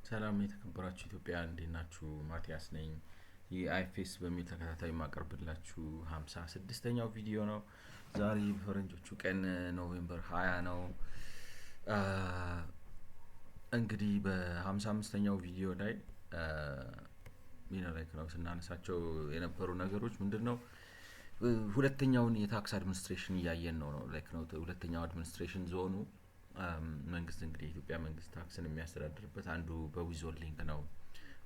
ሰላም የተከበራችሁ ኢትዮጵያውያን እንዴት ናችሁ? ማቲያስ ነኝ። የአይፌስ በሚል ተከታታይ የማቀርብላችሁ 56ኛው ቪዲዮ ነው። ዛሬ በፈረንጆቹ ቀን ኖቬምበር 20 ነው። እንግዲህ በ55ኛው ቪዲዮ ላይ ላይክ ነው ስናነሳቸው የነበሩ ነገሮች ምንድነው? ሁለተኛውን የታክስ አድሚኒስትሬሽን እያየን ነው ላይክ ነው ሁለተኛው አድሚኒስትሬሽን ዞኑ መንግስት እንግዲህ የኢትዮጵያ መንግስት ታክስን የሚያስተዳድርበት አንዱ በዊዞሊንግ ነው።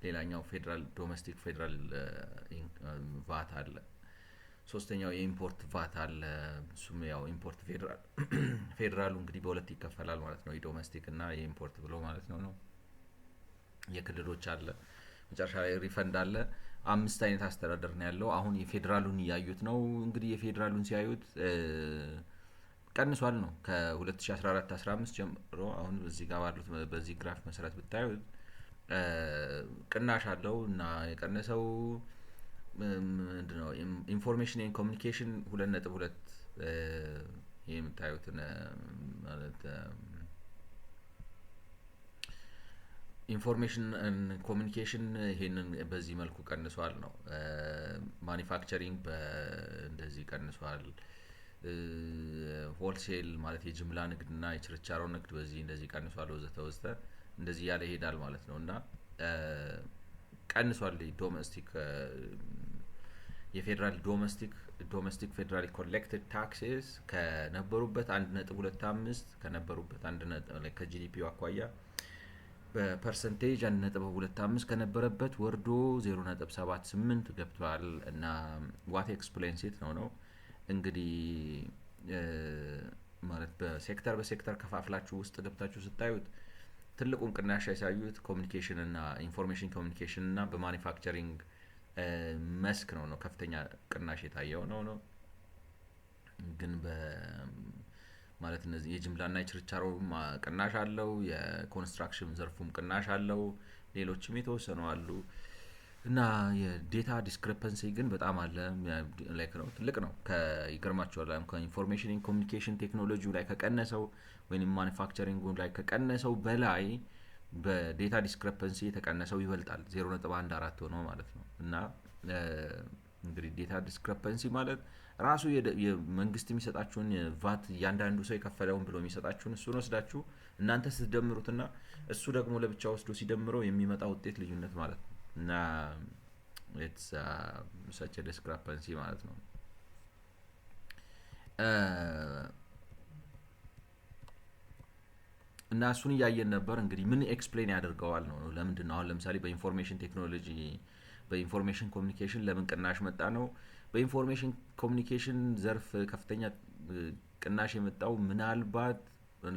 ሌላኛው ፌደራል ዶሜስቲክ ፌደራል ቫት አለ። ሶስተኛው የኢምፖርት ቫት አለ። እሱም ያው ኢምፖርት ፌደራሉ እንግዲህ በሁለት ይከፈላል ማለት ነው። የዶሜስቲክ እና የኢምፖርት ብሎ ማለት ነው። የክልሎች አለ። መጨረሻ ላይ ሪፈንድ አለ። 5 አይነት አስተዳደር ነው ያለው። አሁን የፌደራሉን እያዩት ነው። እንግዲህ የፌደራሉን ሲያዩት ቀንሷል ነው ከ2014-15 ጀምሮ። አሁን በዚህ ጋር ባሉት በዚህ ግራፍ መሰረት ብታዩት ቅናሽ አለው እና የቀነሰው ምንድነው? ኢንፎርሜሽን ኤንድ ኮሚኒኬሽን 2.2 ይሄ የምታዩትን ማለት ኢንፎርሜሽን ኤንድ ኮሚኒኬሽን ይሄንን በዚህ መልኩ ቀንሷል ነው። ማኒፋክቸሪንግ እንደዚህ ቀንሷል። ሆልሴል ማለት የጅምላ ንግድና የችርቻሮ ንግድ በዚህ እንደዚህ ቀንሷል ወዘተ እንደዚህ ያለ ይሄዳል ማለት ነው። እና ቀንሷል ዶሜስቲክ የፌደራል ዶሜስቲክ ፌደራል ኮሌክትድ ታክስስ ከነበሩበት 1.25 ከነበሩበት 1 ከጂዲፒው አኳያ በፐርሰንቴጅ 1.25 ከነበረበት ወርዶ 0.78 ገብቷል። እና ዋት ኤክስፕሌንስ ኢት ነው እንግዲህ ማለት በሴክተር ከፋፍላችሁ ውስጥ ገብታችሁ ስታዩት ትልቁን ቅናሽ ያሳዩት ኮሚኒኬሽን እና ኢንፎርሜሽን ኮሚኒኬሽን እና በማኒፋክቸሪንግ መስክ ነው ከፍተኛ ቅናሽ የታየው ነው። ግን ማለት እነዚህ የጅምላና የችርቻሮ ቅናሽ አለው። የኮንስትራክሽን ዘርፉም ቅናሽ አለው። ሌሎችም የተወሰኑ አሉ። እና የዴታ ዲስክሪፐንሲ ግን በጣም አለ ላይክ ነው ትልቅ ነው። ይገርማችኋል ከኢንፎርሜሽን ኤንድ ኮሚኒኬሽን ቴክኖሎጂው ላይ ከቀነሰው ወይም ማኒፋክቸሪንግ ላይ ከቀነሰው በላይ በዴታ ዲስክሪፐንሲ የተቀነሰው ይበልጣል 0.14 ሆኖ ማለት ነው። እና እንግዲህ ዴታ ዲስክሪፐንሲ ማለት ራሱ የመንግስት የሚሰጣችሁን ቫት እያንዳንዱ ሰው የከፈለውን ብሎ የሚሰጣችሁን እሱን ወስዳችሁ እናንተ ስትደምሩትና እሱ ደግሞ ለብቻ ወስዶ ሲደምረው የሚመጣ ውጤት ልዩነት ማለት ነው። እና it's such a discrepancy ማለት ነው። እና እሱን እያየን ነበር። እንግዲህ ምን ኤክስፕሌን ያደርገዋል ነው ለምንድን ነው አሁን ለምሳሌ በኢንፎርሜሽን ቴክኖሎጂ በኢንፎርሜሽን ኮሚኒኬሽን ለምን ቅናሽ መጣ ነው። በኢንፎርሜሽን ኮሚኒኬሽን ዘርፍ ከፍተኛ ቅናሽ የመጣው ምናልባት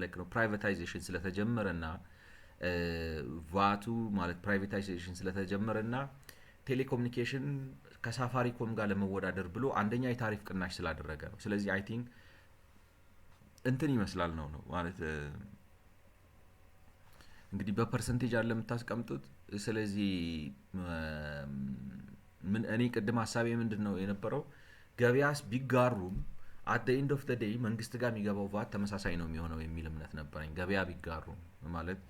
ላይክ ነው ፕራይቬታይዜሽን ስለተጀመረና ቫቱ ማለት ፕራይቬታይዜሽን ስለተጀመረና ቴሌኮሙኒኬሽን ከሳፋሪኮም ጋር ለመወዳደር ብሎ አንደኛ የታሪፍ ቅናሽ ስላደረገ ነው። ስለዚህ አይ ቲንክ እንትን ይመስላል ነው ማለት እንግዲህ በፐርሰንቴጅ አለ የምታስቀምጡት። ስለዚህ ምን እኔ ቅድም ሐሳቤ ምንድነው የነበረው ገበያስ ቢጋሩም at the end of the day መንግስት ጋር የሚገባው ቫት ተመሳሳይ ነው የሚሆነው የሚል እምነት ነበረኝ። ገበያ ቢጋሩ ማለት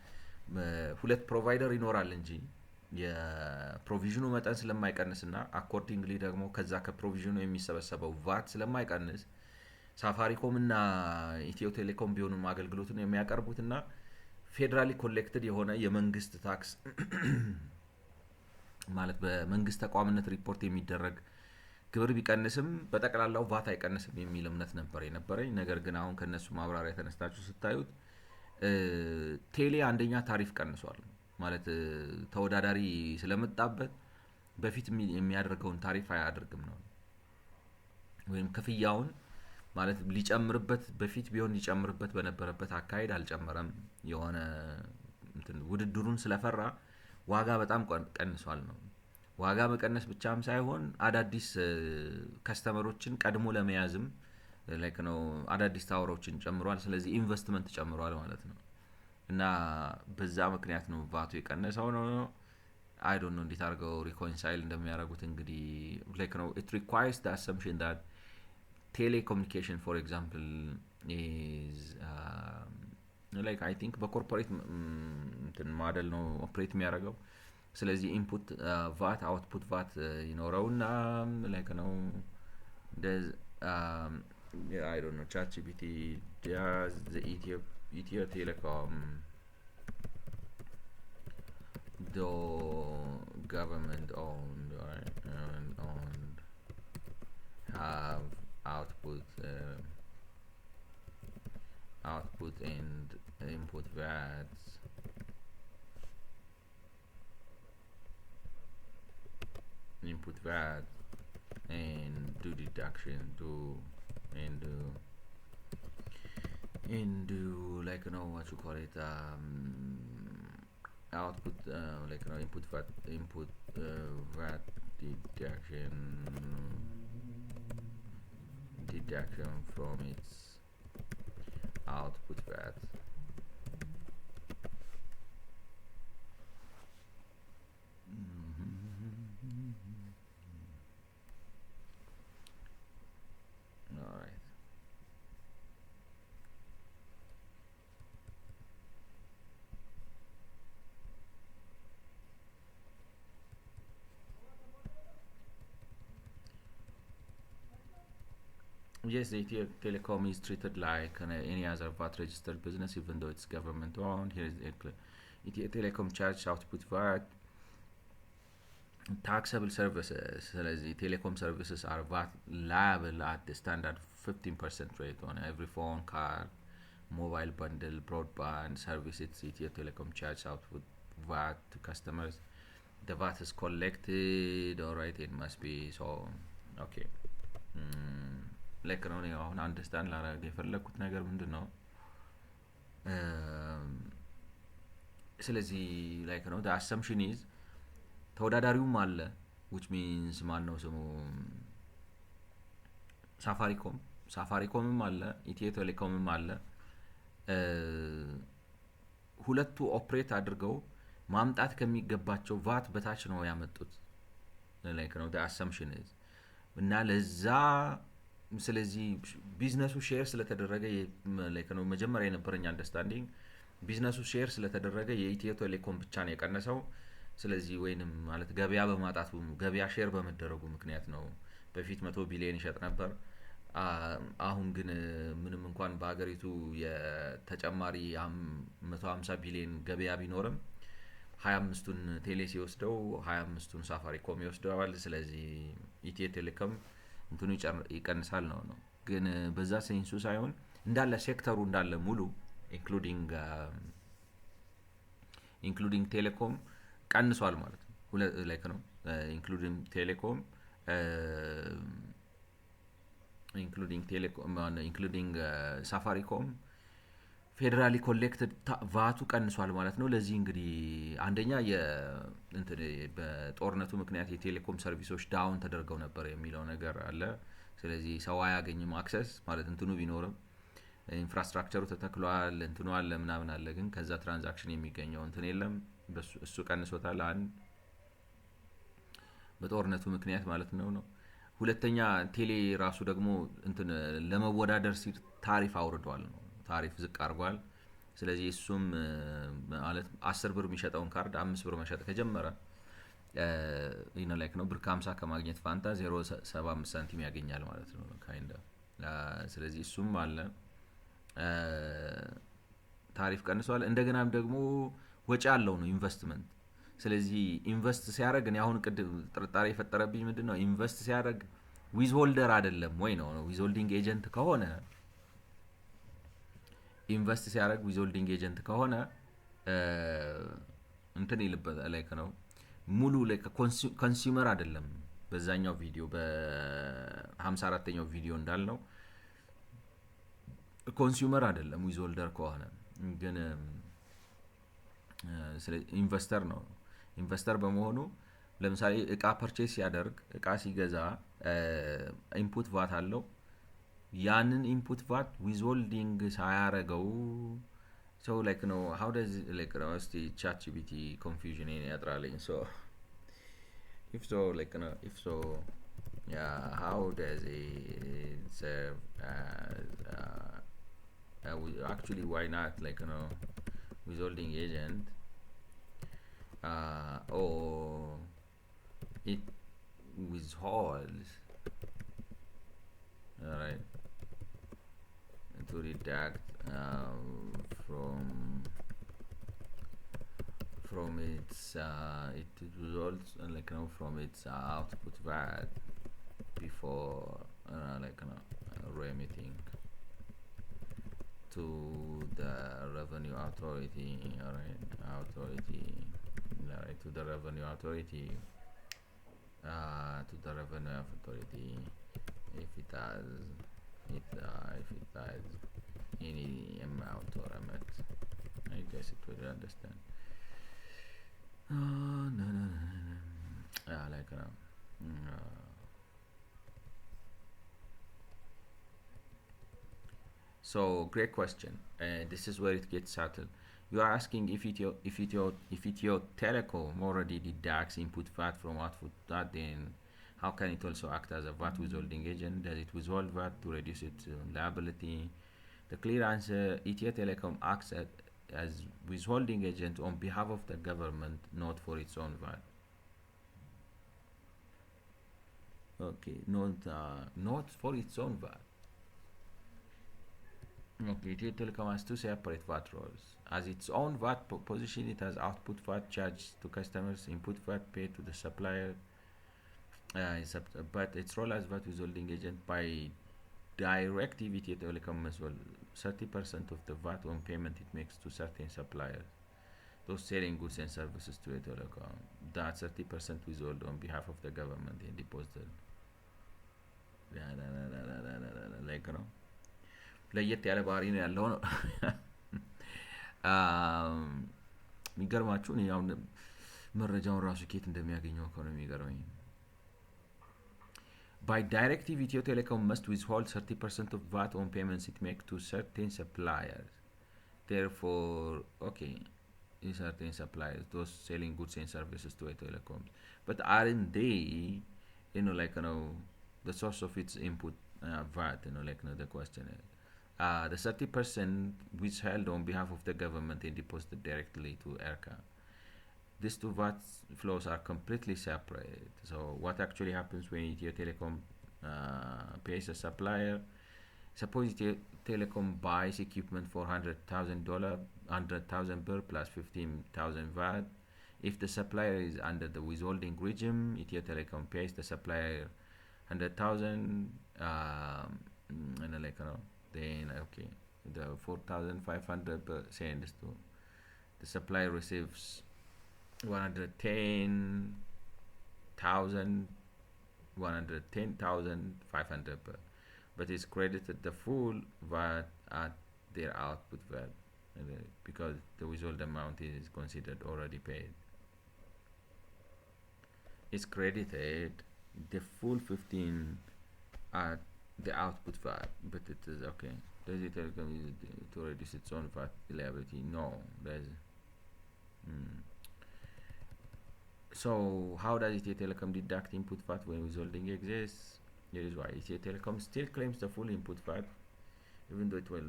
ሁለት ፕሮቫይደር ይኖራል እንጂ የፕሮቪዥኑ መጠን ስለማይቀንስና አኮርዲንግሊ ደግሞ ከዛ ከፕሮቪዥኑ የሚሰበሰበው ቫት ስለማይቀንስ ሳፋሪኮም እና ኢትዮ ቴሌኮም ቢሆኑም አገልግሎቱን የሚያቀርቡትና ፌደራሊ ኮሌክትድ የሆነ የመንግስት ታክስ ማለት በመንግስት ተቋምነት ሪፖርት የሚደረግ ግብር ቢቀንስም በጠቅላላው ቫት አይቀንስም የሚል እምነት ነበር የነበረኝ። ነገር ግን አሁን ከነሱ ማብራሪያ ተነስታችሁ ስታዩት ቴሌ አንደኛ ታሪፍ ቀንሷል ማለት ተወዳዳሪ ስለመጣበት በፊት የሚያደርገውን ታሪፍ አያደርግም ነው። ወይም ክፍያውን ማለት ሊጨምርበት በፊት ቢሆን ሊጨምርበት በነበረበት አካሄድ አልጨመረም። የሆነ ውድድሩን ስለፈራ ዋጋ በጣም ቀንሷል ነው። ዋጋ መቀነስ ብቻም ሳይሆን አዳዲስ ከስተመሮችን ቀድሞ ለመያዝም ላይክ ነው አዳዲስ ታወሮችን ጨምሯል። ስለዚህ ኢንቨስትመንት ጨምሯል ማለት ነው። እና በዛ ምክንያት ነው ቫቱ የቀነሰው ነው። አይ ዶንት ኖ እንዴት አድርገው ሪኮንሳይል እንደሚያደርጉት እንግዲህ ላይክ ነው it requires the assumption that telecommunication for example is like I think በኮርፖሬት እንትን ማደል ነው ኦፕሬት የሚያደርገው። ስለዚህ ኢንፑት ቫት አውትፑት ቫት ይኖረውና ላይክ ነው I don't know, ChatGPT does the Ethio Telecom the government owned and owned have output and input VATs and do deduction and do like what you call it output like input VAT deduction from its output VAT. All right. Yes, the Ethio Telecom is treated like any other VAT registered business, even though it's government owned. Here is the Ethio Telecom charge output VAT taxable services. ስለዚህ telecom services are VAT liable at the standard 15% rate on every phone, card, mobile bundle, broadband service. It's Ethio Telecom charge output VAT to customers. The VAT is collected, alright, it must be so okay. ላይክ ነው አሁን አንደርስታንድ ላደርግ የፈለኩት ነገር ምንድነው ስለዚህ ላይክ ነው the assumption is ተወዳዳሪውም አለ which means ማን ነው ስሙ ሳፋሪኮምም አለ ኢትዮ ቴሌኮምም አለ ሁለቱ ኦፕሬት አድርገው ማምጣት ከሚገባቸው ቫት በታች ነው ያመጡት ላይክ ነው the assumption is እና ለዛ ስለዚህ ቢዝነሱ ሼር ስለተደረገ ላይክ ነው መጀመሪያ የነበረኝ አንደርስታንዲንግ ቢዝነሱ ሼር ስለተደረገ የኢትዮ ቴሌኮም ብቻ ነው የቀነሰው ስለዚህ ወይንም ማለት ገበያ በማጣቱ ገበያ ሼር በመደረጉ ምክንያት ነው በፊት 100 ቢሊዮን ይሸጥ ነበር አሁን ግን ምንም እንኳን በአገሪቱ የተጨማሪ 150 ቢሊዮን ገበያ ቢኖርም 25ቱን ቴሌ ሲወስደው 25ቱን ሳፋሪኮም ይወስደዋል ስለዚህ ኢትዮ ቴሌኮም እንትኑ ይቀንሳል ነው ግን በዛ ሴንሱ ሳይሆን እንዳለ ሴክተሩ እንዳለ ሙሉ ኢንክሉዲንግ ቴሌኮም ቀንሷል ማለት ነው ላይክ ነው ኢንክሉዲንግ ሳፋሪኮም ፌደራሊ ኮሌክትድ ቫቱ ቀንሷል ማለት ነው ለዚህ እንግዲህ አንደኛ በጦርነቱ ምክንያት የቴሌኮም ሰርቪሶች ዳውን ተደርገው ነበር የሚለው ነገር አለ ስለዚህ ሰው አያገኝም አክሰስ ማለት እንትኑ ቢኖርም ኢንፍራስትራክቸሩ ተተክሏል እንትኑ አለ ምናምን አለ ግን ከዛ ትራንዛክሽን የሚገኘው እንትን የለም እሱ ቀንሶታል አንድ በጦርነቱ ምክንያት ማለት ነው ሁለተኛ ቴሌ ራሱ ደግሞ እንትን ለመወዳደር ሲል ታሪፍ አውርዷል ነው ታሪፍ ዝቅ አርጓል ስለዚህ እሱም ማለት 10 ብር የሚሸጠውን ካርድ 5 ብር መሸጥ ከጀመረ ላይክ ነው ብር 50 ከማግኘት ፋንታ 0.75 ሳንቲም ያገኛል ማለት ነው ካይንዳ ስለዚህ እሱም አለ ታሪፍ ቀንሷል እንደገናም ደግሞ ወጪ አለው ነው ኢንቨስትመንት ስለዚህ ኢንቨስት ሲያደርግ እኔ አሁን ጥርጣሬ የፈጠረብኝ ምንድነው ኢንቨስት ሲያደርግ ዊዝ ሆልደር አይደለም ወይ ነው ዊዝ ሆልዲንግ ኤጀንት ከሆነ ኢንቨስት ሲያደርግ ዊዝ ሆልዲንግ ኤጀንት ከሆነ እንትን ይልበታል ላይክ ነው ሙሉ ላይክ ኮንሱመር አይደለም በዛኛው ቪዲዮ በ54ኛው ቪዲዮ እንዳልነው ኮንሱመር አይደለም ዊዝ ሆልደር ከሆነ ግን ኢንቨስተር ነው ኢንቨስተር በመሆኑ ለምሳሌ እቃ ፐርቼስ ሲያደርግ እቃ ሲገዛ ኢንፑት ቫት አለው ያንን ኢንፑት ቫት ዊዝሆልዲንግ ሳያረገው so like how does like the ChatGPT confusion in ያጥራለኝ so if so yeah how does it serve actually why not withholding agent or it withholds, all right, to deduct from its it results from its output VAT before remitting to the revenue authority, to the revenue authority, if it has any amount or amount. I guess it will understand. So great question. This is where it gets settled. You are asking if Ethio Telecom already deducts input VAT from output VAT, then how can it also act as a VAT withholding agent? Does it withhold VAT to reduce its liability? The clear answer: Ethio Telecom acts as withholding agent on behalf of the government, not for its own VAT. Okay, not for its own VAT. Okay, Ethio Telecom has two separate VAT roles. As its own VAT position, it has output VAT charged to customers, input VAT paid to the supplier. But its role as VAT withholding agent by directive, Ethio Telecom as well 30% of the VAT on payment it makes to certain suppliers, those selling goods and services to Ethio Telecom. That 30% withhold on behalf of the government and deposited. Like ለየት ያለ ባህሪ ነው ያለው ነው። የሚገርማችሁ አሁን መረጃውን ራሱ ኬት እንደሚያገኘው እኮ ነው የሚገርመኝ። By directive, Ethio Telecom must withhold 30% of VAT on payments it makes to certain suppliers. Therefore, okay, certain suppliers, those selling goods and services to Ethio Telecom. But aren't they, the source of its input VAT? The question is. The 30% withheld on behalf of the government and deposited directly to ERCA. These two VAT flows are completely separate. So what actually happens when Ethio Telecom pays a supplier? Suppose Ethio Telecom buys equipment for $100,000, 100,000 birr plus 15,000 VAT. If the supplier is under the withholding regime, Ethio Telecom pays the supplier 100,000, then okay, the 4,500 sends to the supplier receives 110,500 per, but is credited the full VAT at their output VAT because the withhold amount is considered already paid. It's credited the full 15 at the output VAT, but it is okay. Does it Telecom use to reduce its own VAT liability? No. So how does Ethio Telecom deduct input VAT when withholding exists? Here is why Ethio Telecom still claims the full input VAT, even though it will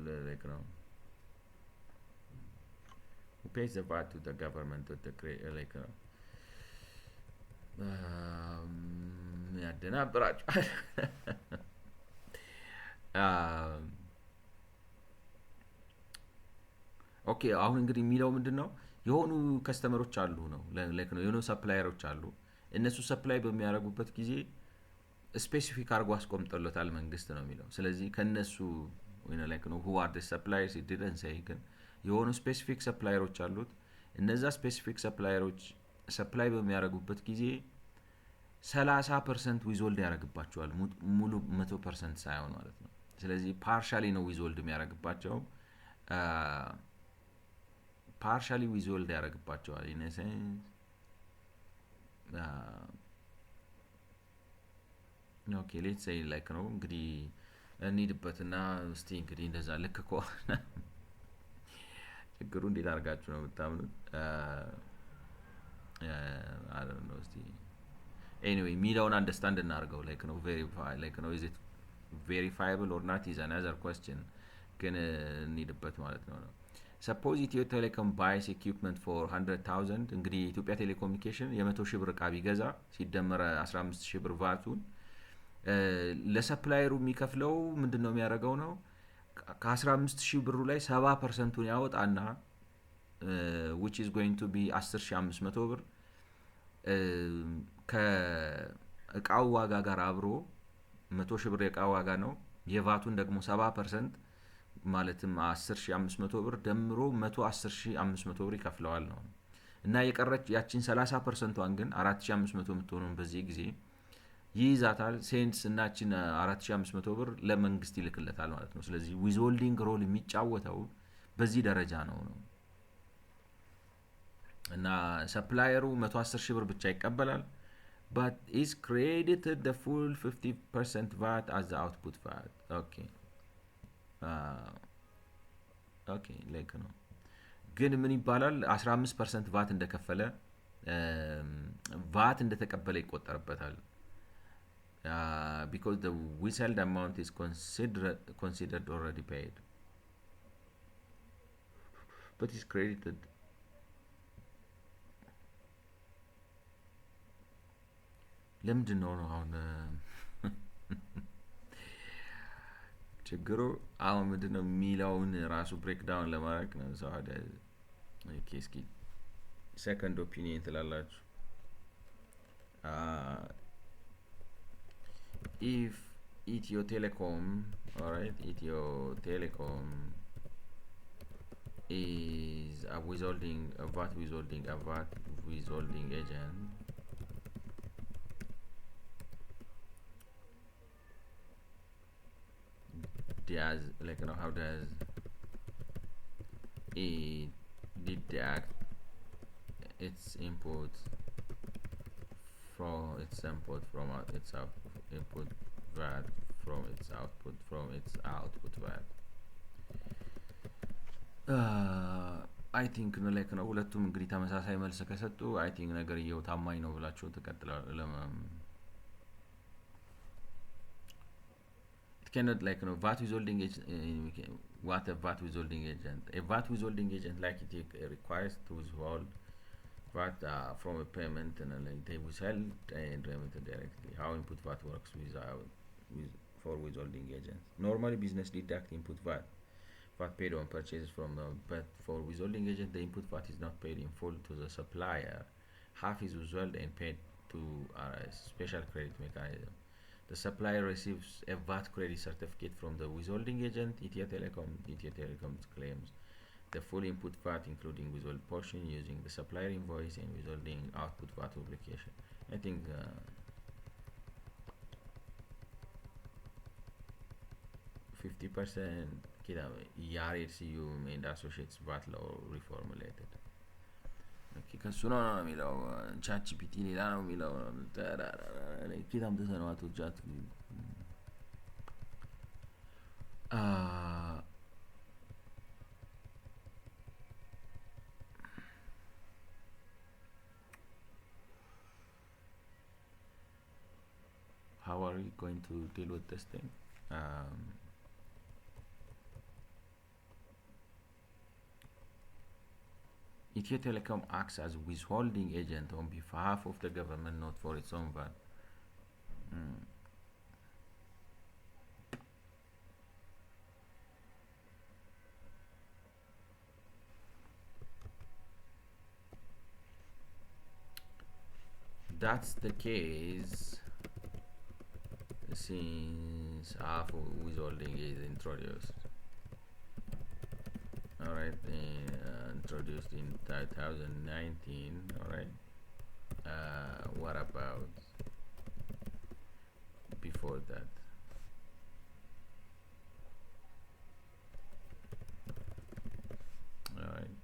who pays the VAT to the government or the ያደናብራቸዋል። ኦኬ አሁን እንግዲህ የሚለው ምንድን ነው? የሆኑ ከስተመሮች አሉ ነው የሆኑ ሰፕላየሮች አሉ። እነሱ ሰፕላይ በሚያደርጉበት ጊዜ ስፔሲፊክ አድርጎ አስቆምጦለታል መንግስት ነው የሚለው። ስለዚህ ከነሱ who are the suppliers it didn't say ግን የሆኑ ስፔሲፊክ ሰፕላየሮች አሉት። እነዛ ስፔሲፊክ ሰፕላየሮች ሰፕላይ በሚያደርጉበት ጊዜ 30% ዊዝሆልድ ያደርግባቸዋል፣ ሙሉ 100% ሳይሆን ማለት ነው። ስለዚህ ፓርሻሊ ነው ዊዝሆልድ የሚያደርግባቸው፣ ፓርሻሊ ዊዝሆልድ ያደርግባቸዋል ኢን ሴንስ ኦኬ ሌትስ ሴይ ላይክ ነው እንግዲህ እንሂድበትና እስቲ እንግዲህ እንደዛ ልክ ከሆነ ችግሩ እንዴት አድርጋችሁ ነው የምታምኑት? I don't know እስቲ anyway ሚለውን አንደርስታንድ እናድርገው። ላይክ ነው ቬሪፋይ ላይክ ነው is it verifiable or not is another question ግን እንሂድበት ማለት ነው። ሰፖዝ ኢትዮ ቴሌኮም ባይስ ኢኩፕመንት ፎር 100,000 እንግዲህ የኢትዮጵያ ቴሌኮሙኒኬሽን የ100 ሺህ ብር እቃ ቢገዛ ሲደመረ 15 ሺህ ብር ቫቱን ለሰፕላየሩ የሚከፍለው ምንድን ነው የሚያደርገው ነው ከ15 ሺህ ብሩ ላይ 70%ን ያወጣና which is going to be 10,500 ብር ከእቃው ዋጋ ጋር አብሮ 100 ሺህ ብር የእቃው ዋጋ ነው የቫቱን ደግሞ 70% ማለትም 10,500 ብር ደምሮ 110,500 ብር ይከፍለዋል ነው እና የቀረች ያቺን 30%ን ግን 4,500 የምትሆነውን በዚህ ጊዜ ይይዛታል ሴንስ እና ያቺን 4,500 ብር ለመንግስት ይልክለታል ማለት ነው ስለዚህ ዊዝሆልዲንግ ሮል የሚጫወተው በዚህ ደረጃ ነው እና ሰፕላየሩ 110,000 ብር ብቻ ይቀበላል but is credited the full 50% VAT as the output VAT okay ኦኬ ላይክ ነው ግን ምን ይባላል 15% ቫት እንደከፈለ ቫት እንደተቀበለ ይቆጠርበታል because the withheld amount is considered already paid but is credited ለምንድን ነው አሁን ችግሩ አሁን ምንድነው የሚለውን ራሱ ብሬክዳውን ለማድረግ ነው ሰው አደ እስኪ ሰከንድ ኦፒኒየን ትላላችሁ if Ethio Telecom alright Ethio Telecom is a VAT withholding agent does like how does it deduct its input from its output VAT from its output VAT I think ነው like ነው ሁለቱም እንግዲህ ተመሳሳይ መልስ ከሰጡ I think ነገርየው ታማኝ ነው ብላችሁ ተቀጥላችሁ cannot like VAT withholding agent what a VAT withholding agent a VAT withholding agent like it requires to withhold VAT from a payment and like they withheld and remitted directly how input VAT works for withholding agents normally business deduct input VAT paid on purchases from but for withholding agent the input VAT is not paid in full to the supplier half is withheld and paid to a special credit mechanism the supplier receives a VAT credit certificate from the withholding agent. Ethio Telecom claims the full input VAT, including withheld portion, using the supplier invoice and withholding output VAT obligation. I think 50% كده ERCU and associates VAT law reformulated. ከሱ ነው የሚለው ቻት ጂፒቲ ሌላ ነው የሚለው ኪታም ተሰነዋት ወጃት how are we going to deal with this thing Ethio Telecom acts as withholding agent on behalf of the government, not for its own VAT. That's the case since half of withholding is introduced. Alright, introduced in 2019. Alright, what about before that? Alright,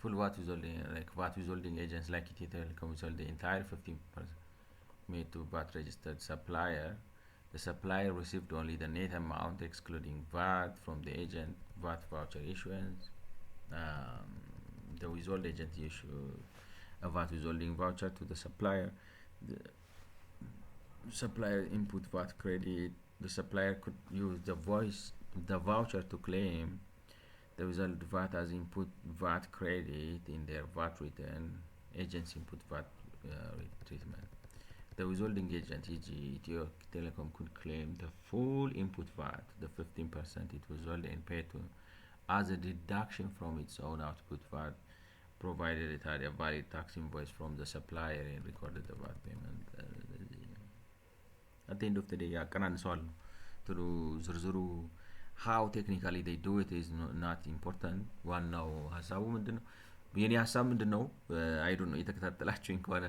full VAT withholding, like VAT withholding agents like Ethio Telecom withhold the entire 15% made to VAT registered supplier. The supplier received only the net amount excluding VAT from the agent VAT voucher issuance. The withhold agent issue a VAT withholding voucher to the supplier. supplier input VAT credit. The supplier could use the voucher to claim the result VAT as input VAT credit in their VAT return. Agents input VAT treatment. The withholding agent, e.g. Ethio Telecom, could claim the full input VAT, the 15% it withheld and paid to as a deduction from its own output VAT, provided it had a valid tax invoice from the supplier and recorded the VAT payment. At the end of the day, ያቀናንሰዋል ትሉ ዝርዝሩ how technically they do it is not important. ዋናው ሀሳቡ ምንድነው? የኔ ሀሳብ ምንድነው? አይ ዶንት ኖ የተከታተላችሁኝ ከሆነ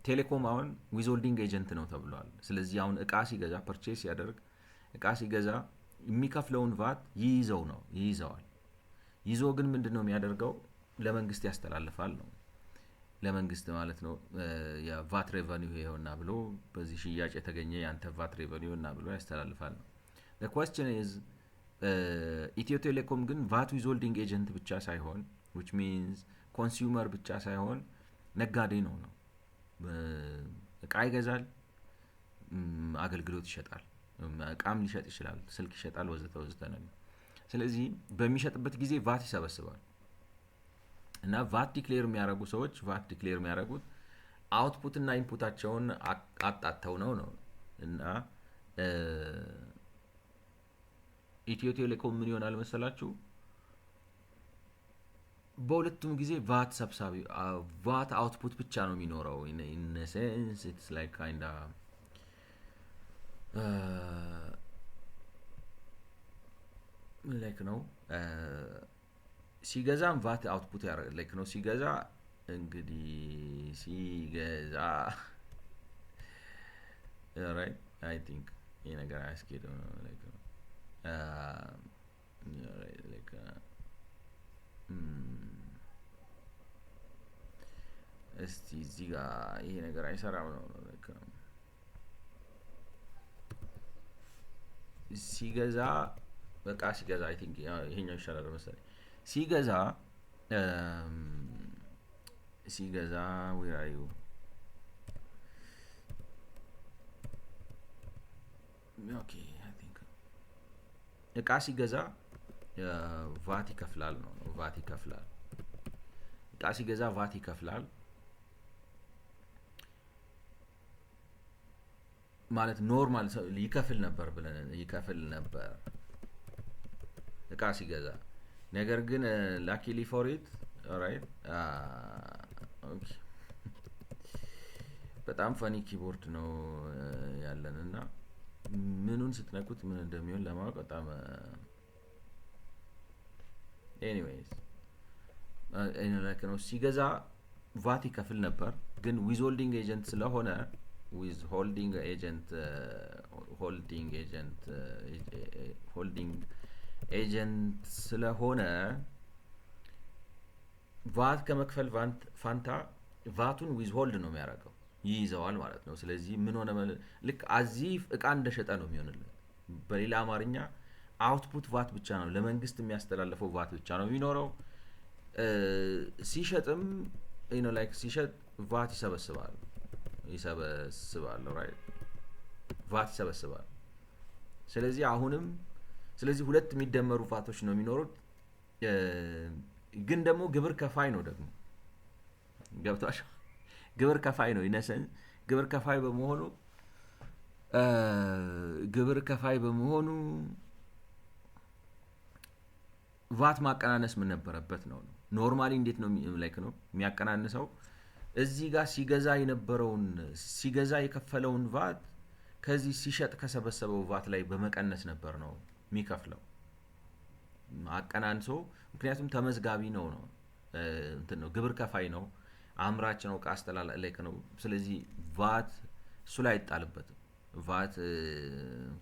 ቴሌኮም አሁን ዊዝሆልዲንግ ኤጀንት ነው ተብሏል። ስለዚህ አሁን እቃ ሲገዛ ፐርቼስ ያደርግ እቃ ሲገዛ የሚከፍለውን ቫት ይይዘዋል። ይዞ ግን ምንድነው የሚያደርገው? ለመንግስት ያስተላልፋል ነው። ለመንግስት ማለት ነው የቫት ሬቨኒው ይሄውና ብሎ በዚህ ሽያጭ የተገኘ ያንተ ቫት ሬቨኒው እና ብሎ ያስተላልፋል ነው። the question is ኢትዮ ቴሌኮም ግን ቫት ዊዝሆልዲንግ ኤጀንት ብቻ ሳይሆን which means ኮንሱመር ብቻ ሳይሆን ነጋዴ ነው። እቃ ይገዛል፣ አገልግሎት ይሸጣል፣ እቃም ሊሸጥ ይችላል፣ ስልክ ይሸጣል፣ ወዘተ ነው። ስለዚህ በሚሸጥበት ጊዜ ቫት ይሰበስባል እና ቫት ዲክሌር የሚያደርጉ ሰዎች ቫት ዲክሌር የሚያደርጉት አውትፑት እና ኢንፑታቸውን አጣጥተው ነው እና ኢትዮ ቴሌኮም ምን ይሆናል መሰላችሁ? በሁለቱም ጊዜ ቫት ሰብሳቢ ቫት አውትፑት ብቻ ነው የሚኖረው። in a sense it's like kind of like ነው ሲገዛም ቫት አውትፑት ያደርጋል። like ነው ሲገዛ እንግዲህ ሲገዛ right I think ይሄ ነገር አያስኬድም ነው like ነው like እስቲ እዚህ ጋር ይሄ ነገር አይሰራም ነው like ሲገዛ በቃ ሲገዛ I think ይሄኛው ይሻላል መሰለኝ። ሲገዛ where are you? okay I think እቃ ሲገዛ ቫት ይከፍላል ነው። ቫት ይከፍላል። እቃ ሲገዛ ቫት ይከፍላል ማለት ኖርማል ይከፍል ነበር እቃ ሲገዛ። ነገር ግን luckily for it alright okay በጣም ፈኒ ኪቦርድ ነው ያለንና ምኑን ስትነኩት ምን እንደሚሆን ለማወቅ በጣም anyways like ነው ሲገዛ ቫት ይከፍል ነበር። ግን ዊዝሆልዲንግ ኤጀንት ስለሆነ ሆልዲንግ ኤጀንት ስለሆነ ቫት ከመክፈል ፋንታ ቫቱን ዊዝሆልድ ነው የሚያደርገው፣ ይይዘዋል ማለት ነው። ስለዚህ ምን ሆነ ልክ አዚፍ እቃ እንደሸጠ ነው የሚሆንልን። በሌላ አማርኛ አውትፑት ቫት ብቻ ነው ለመንግስት የሚያስተላልፈው ቫት ብቻ ነው የሚኖረው። ሲሸጥም like ሲሸጥ ቫት ይሰበስባል right ቫት ይሰበስባል። ስለዚህ ሁለት የሚደመሩ ቫቶች ነው የሚኖሩት። ግን ደግሞ ግብር ከፋይ ነው ደግሞ ገብቷሽ? ግብር ከፋይ ነው ይነሰን ግብር ከፋይ በመሆኑ ቫት ማቀናነስ ምን ነበረበት ነው። ኖርማሊ እንዴት ነው like ነው የሚያቀናንሰው? እዚህ ጋር ሲገዛ የከፈለውን ቫት ከዚህ ሲሸጥ ከሰበሰበው ቫት ላይ በመቀነስ ነበር ነው የሚከፍለው አቀናንሶ። ምክንያቱም ተመዝጋቢ ነው እንትን ነው ግብር ከፋይ ነው፣ አምራች ነው፣ like ነው። ስለዚህ ቫት እሱ ላይ አይጣልበትም። ቫት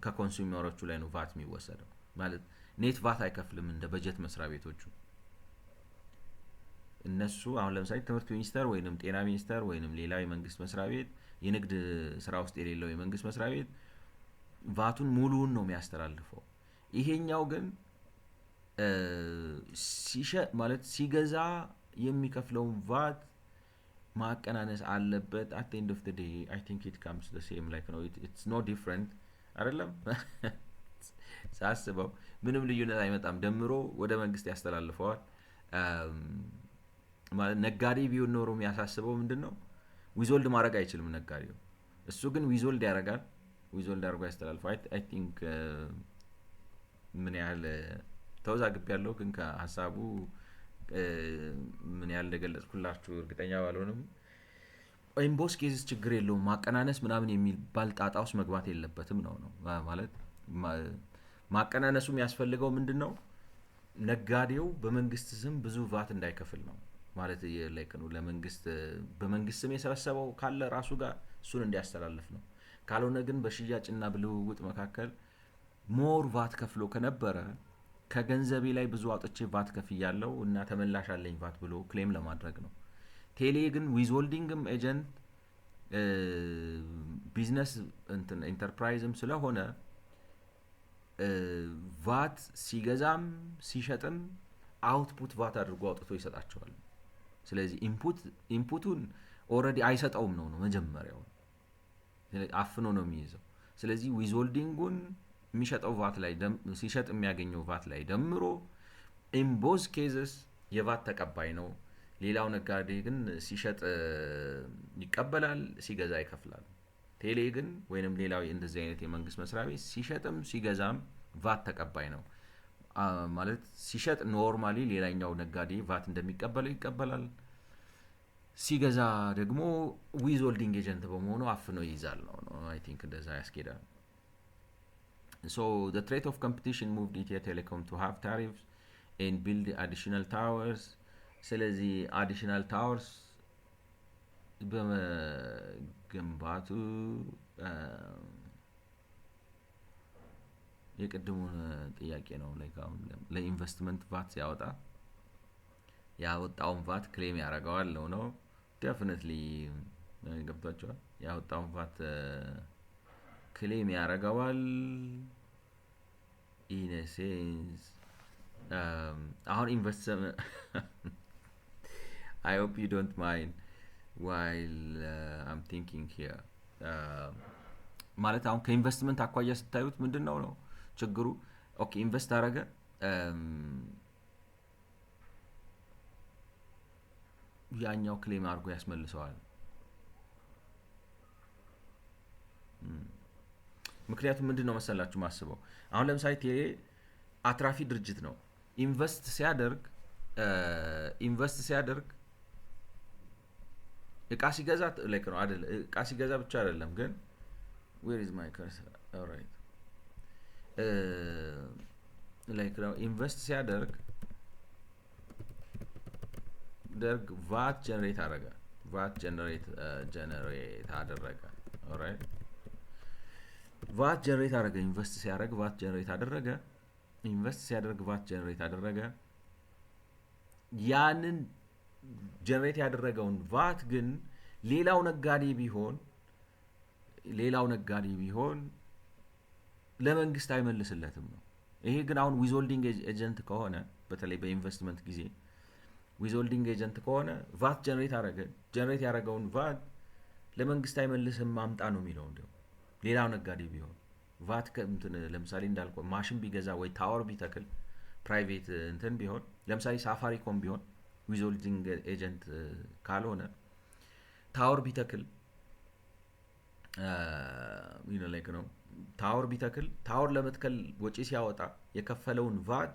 ከኮንሱመሮቹ ላይ ነው ቫት የሚወሰደው ማለት ኔት ቫት አይከፍልም እንደ በጀት መስሪያ ቤቶቹ። እነሱ አሁን ለምሳሌ ትምህርት ሚኒስቴር ወይንም ጤና ሚኒስቴር ወይንም ሌላ የመንግስት መስሪያ ቤት የንግድ ስራ ውስጥ የሌለው የመንግስት መስሪያ ቤት ቫቱን ሙሉውን ነው የሚያስተላልፈው። ይሄኛው ግን ሲገዛ የሚከፍለውን ቫት ማቀናነስ አለበት። at the end of the day I think it comes the same like it's no different አይደለም ሳስበው ምንም ልዩነት አይመጣም። ደምሮ ወደ መንግስት ያስተላልፈዋል። ማለት ነጋዴ ቢሆን ኖሮ የሚያሳስበው ምንድነው ዊዞልድ ማድረግ አይችልም ነጋዴው። እሱ ግን ዊዞልድ ያደርጋል። ዊዞልድ አድርጎ ያስተላልፈዋል። I think ምን ያህል ተወዛግብ ያለው ግን ከሐሳቡ ምን ያህል እንደገለጽኩላችሁ እርግጠኛ ባልሆንም ኢምቦስ ኬዝስ ችግር የለውም ማቀናነስ ምናምን የሚባል ጣጣ ውስጥ መግባት የለበትም ነው ማለት ማቀናነሱ የሚያስፈልገው ምንድነው ነጋዴው በመንግስት ስም ብዙ ቫት እንዳይከፍል ነው ማለት ላይክ ነው። ለመንግስት በመንግስት ስም የሰበሰበው ካለ ራሱ ጋር እሱን እንዲያስተላልፍ ነው። ካልሆነ ግን በሽያጭና በልውውጥ መካከል ሞር ቫት ከፍሎ ከነበረ ከገንዘቤ ላይ ብዙ አውጥቼ ቫት ከፍያለሁ እና ተመላሽ አለኝ ቫት ብሎ ክሌም ለማድረግ ነው። ቴሌ ግን ዊዝሆልዲንግም ኤጀንት ቢዝነስ ኢንተርፕራይዝም ስለሆነ ቫት ሲገዛም ሲሸጥም አውትፑት ቫት አድርጎ አውጥቶ ይሰጣቸዋል። ስለዚህ ኢንፑቱን ኦልሬዲ አይሰጠውም ነው መጀመሪያው አፍኖ ነው የሚይዘው። ስለዚህ ዊዝሆልዲንጉን የሚሸጠው ቫት ላይ ሲሸጥ የሚያገኘው ቫት ላይ ደምሮ ኢን ቦዝ ኬዝስ የቫት ተቀባይ ነው። ሌላው ነጋዴ ግን ሲሸጥ ይቀበላል፣ ሲገዛ ይከፍላል። ቴሌ ግን ወይንም ሌላው እንደዚህ አይነት የመንግስት መስሪያ ቤት ሲሸጥም ሲገዛም ቫት ተቀባይ ነው ማለት ሲሸጥ ኖርማሊ ሌላኛው ነጋዴ ቫት እንደሚቀበለው ይቀበላል፣ ሲገዛ ደግሞ ዊዝሆልዲንግ ኤጀንት በመሆኑ አፍኖ ይይዛል ነው አይ ቲንክ እንደዛ ያስኬዳል። So the threat of competition moved Ethio Telecom to have tariffs and build additional towers. ስለዚህ additional towers በመገንባቱ የቅድሙን ጥያቄ ነው ለኢንቨስትመንት ቫት ሲያወጣ ያወጣውን ቫት ክሌም ያደርገዋል ነው ዴፊኒትሊ ገብቷቸዋል። ያወጣውን ቫት ክሌም ያደርገዋል in a sense አሁን ኢንቨስትመንት I hope you don't mind while I'm thinking here ማለት አሁን ከኢንቨስትመንት አኳያ ስታዩት ምንድነው ነው ችግሩ? ኦኬ ኢንቨስት አደረገ ያኛው ክሌም አድርጎ ያስመልሰዋል። ምክንያቱም ምንድነው መሰላችሁ ማስበው አሁን ለምሳሌ ቴሌ አትራፊ ድርጅት ነው። ኢንቨስት ሲያደርግ እቃ ሲገዛ ላይክ ነው አይደል? እቃ ሲገዛ ብቻ አይደለም ግን where is my cursor all right ላይክ ነው ኢንቨስት ሲያደርግ ቫት ጀነሬት አደረገ all right ቫት ጀነሬት አደረገ። ኢንቨስት ሲያደርግ ቫት ጀነሬት አደረገ። ያንን ጀነሬት ያደረገውን ቫት ግን ሌላው ነጋዴ ቢሆን ለመንግስት አይመልስለትም ነው። ይሄ ግን አሁን ዊዝሆልዲንግ ኤጀንት ከሆነ በተለይ በኢንቨስትመንት ጊዜ ዊዝሆልዲንግ ኤጀንት ከሆነ ቫት ጀነሬት ያደረገውን ቫት ለመንግስት አይመልስም ማምጣ ነው የሚለው። እንደው ሌላው ነጋዴ ቢሆን ቫት ለምሳሌ እንዳልኩ ማሽን ቢገዛ ወይ ታወር ቢተክል ፕራይቬት ቢሆን ለምሳሌ ሳፋሪኮም ቢሆን ዊዝሆልዲንግ ኤጀንት ካልሆነ ታወር ቢተክል ላይክ ነው ታወር ለመትከል ወጪ ሲያወጣ የከፈለውን ቫት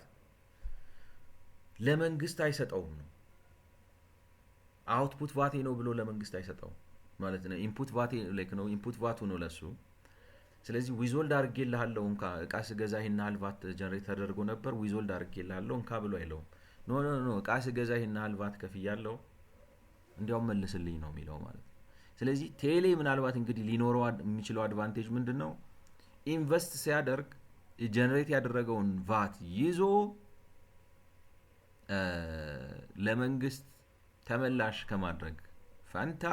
ለመንግስት አይሰጠውም ነው። አውትፑት ቫቴ ነው ብሎ ለመንግስት አይሰጠውም ማለት ነው። ኢንፑት ቫቴ ላይክ ነው ኢንፑት ቫቱ ነው ለሱ። ስለዚህ ዊዝሆልድ አድርጌልሃለሁ እንካ እቃ ስገዛ ይሄን ያህል ቫት ጀነሬት ተደርጎ ነበር ዊዝሆልድ አድርጌልሃለሁ እንካ ብሎ አይለውም። ኖ እቃ ስገዛ ይሄን ያህል ቫት ከፍያለሁ እንዲያውም መልስልኝ ነው የሚለው ማለት ነው። ስለዚህ ቴሌ ምናልባት እንግዲህ ሊኖረው የሚችለው አድቫንቴጅ ምንድነው? ኢንቨስት ሲያደርግ ጀነሬት ያደረገውን ቫት ይዞ ለመንግስት ተመላሽ ከማድረግ ፈንታ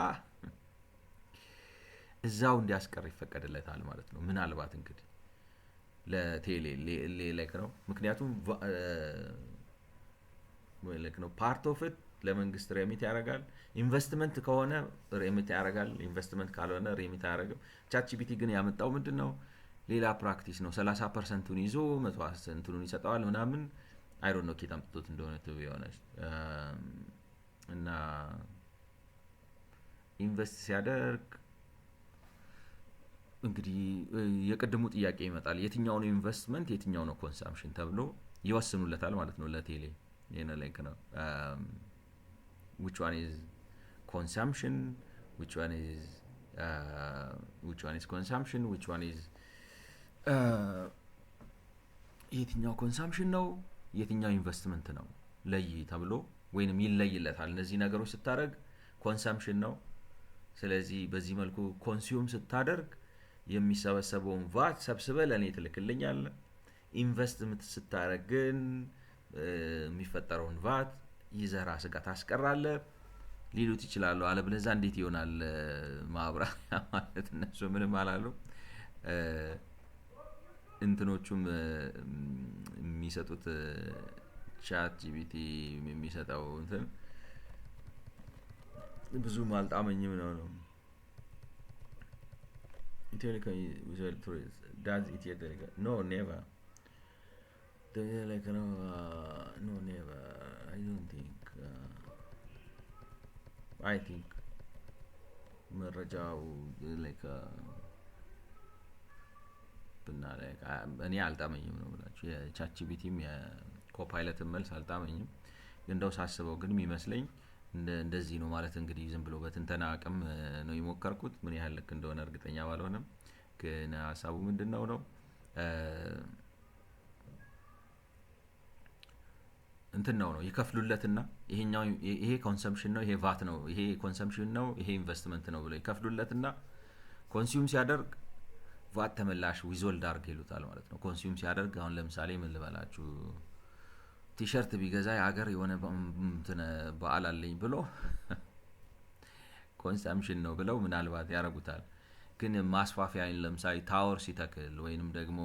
እዛው እንዲያስቀር ይፈቀድለታል ማለት ነው። ምናልባት እንግዲህ ለቴሌ ላይክ ነው ምክንያቱም ላይክ ነው ፓርት ኦፍ ኢት ለመንግስት ሬሚት ያደርጋል። ኢንቨስትመንት ከሆነ ሬሚት ያደርጋል፣ ኢንቨስትመንት ካልሆነ ሬሚት አያደርግም። ቻትጂፒቲ ግን ያመጣው ምንድነው? ሌላ ፕራክቲስ ነው። 30%ን ይዞ 100%ን ይሰጠዋል ምናምን። አይ ዶንት ኖ ኬት አምጥቶት እንደሆነ ቱ ቢ ኦነስት። እና ኢንቨስት ሲያደርግ እንግዲህ የቅድሙ ጥያቄ ይመጣል። የትኛው ነው ኢንቨስትመንት የትኛው ነው ኮንሳምፕሽን ተብሎ ይወስኑለታል ማለት ነው ለቴሌ። ይሄን ላይክ ነው which one is consumption, which one is consumption, which one is የትኛው ኮንሳምፕሽን ነው የትኛው ኢንቨስትመንት ነው ለይ ተብሎ ወይንም ይለይለታል። እነዚህ ነገሮች ስታደርግ ኮንሳምፕሽን ነው። ስለዚህ በዚህ መልኩ ኮንሱም ስታደርግ የሚሰበሰበውን ቫት ሰብስበ ለኔ ትልክልኛል። ኢንቨስትመንት ስታደርግ ግን የሚፈጠረውን ቫት ይዘህ ራስህ ጋር ታስቀራለህ ሊሉት ይችላሉ። አለበለዚያ እንዴት ይሆናል ማብራሪያ ማለት እነሱ ምንም አላሉ። እንትኖቹም የሚሰጡት ቻት ጂፒቲ የሚሰጠው እንትን ብዙም አልጣመኝም ነው። ኢትዮኒካ ቪዥዋል ቱሪስት ዳዝ ኢትዮኒካ ኖ ኔቨር like no never I don't think I think መረጃው like ብና like እኔ አልጣመኝም ነው ብላችሁ የቻት ጂፒቲም የኮፓይለትም መልስ አልጣመኝም። እንደው ሳስበው ግን የሚመስለኝ እንደዚህ ነው ማለት እንግዲህ ዝም ብሎ በትንተና አቅም ነው የሞከርኩት። ምን ያህል ልክ እንደሆነ እርግጠኛ ባልሆነም ግን ሐሳቡ ምንድነው ነው እንትን ነው ይከፍሉለትና ይሄ ኮንሰምፕሽን ነው ይሄ ቫት ነው ይሄ ኮንሰምፕሽን ነው ይሄ ኢንቨስትመንት ነው ብለው ይከፍሉለትና ኮንሱም ሲያደርግ ቫት ተመላሽ ዊዞልድ አርግ ይሉታል ማለት ነው። ኮንሱም ሲያደርግ አሁን ለምሳሌ ምን ልበላችሁ ቲሸርት ቢገዛ የሀገር የሆነ በዓል አለኝ ብሎ ኮንሰምፕሽን ነው ብለው ምናልባት ያረጉታል። ግን ማስፋፊያ ለምሳሌ ታወር ሲተክል ወይንም ደግሞ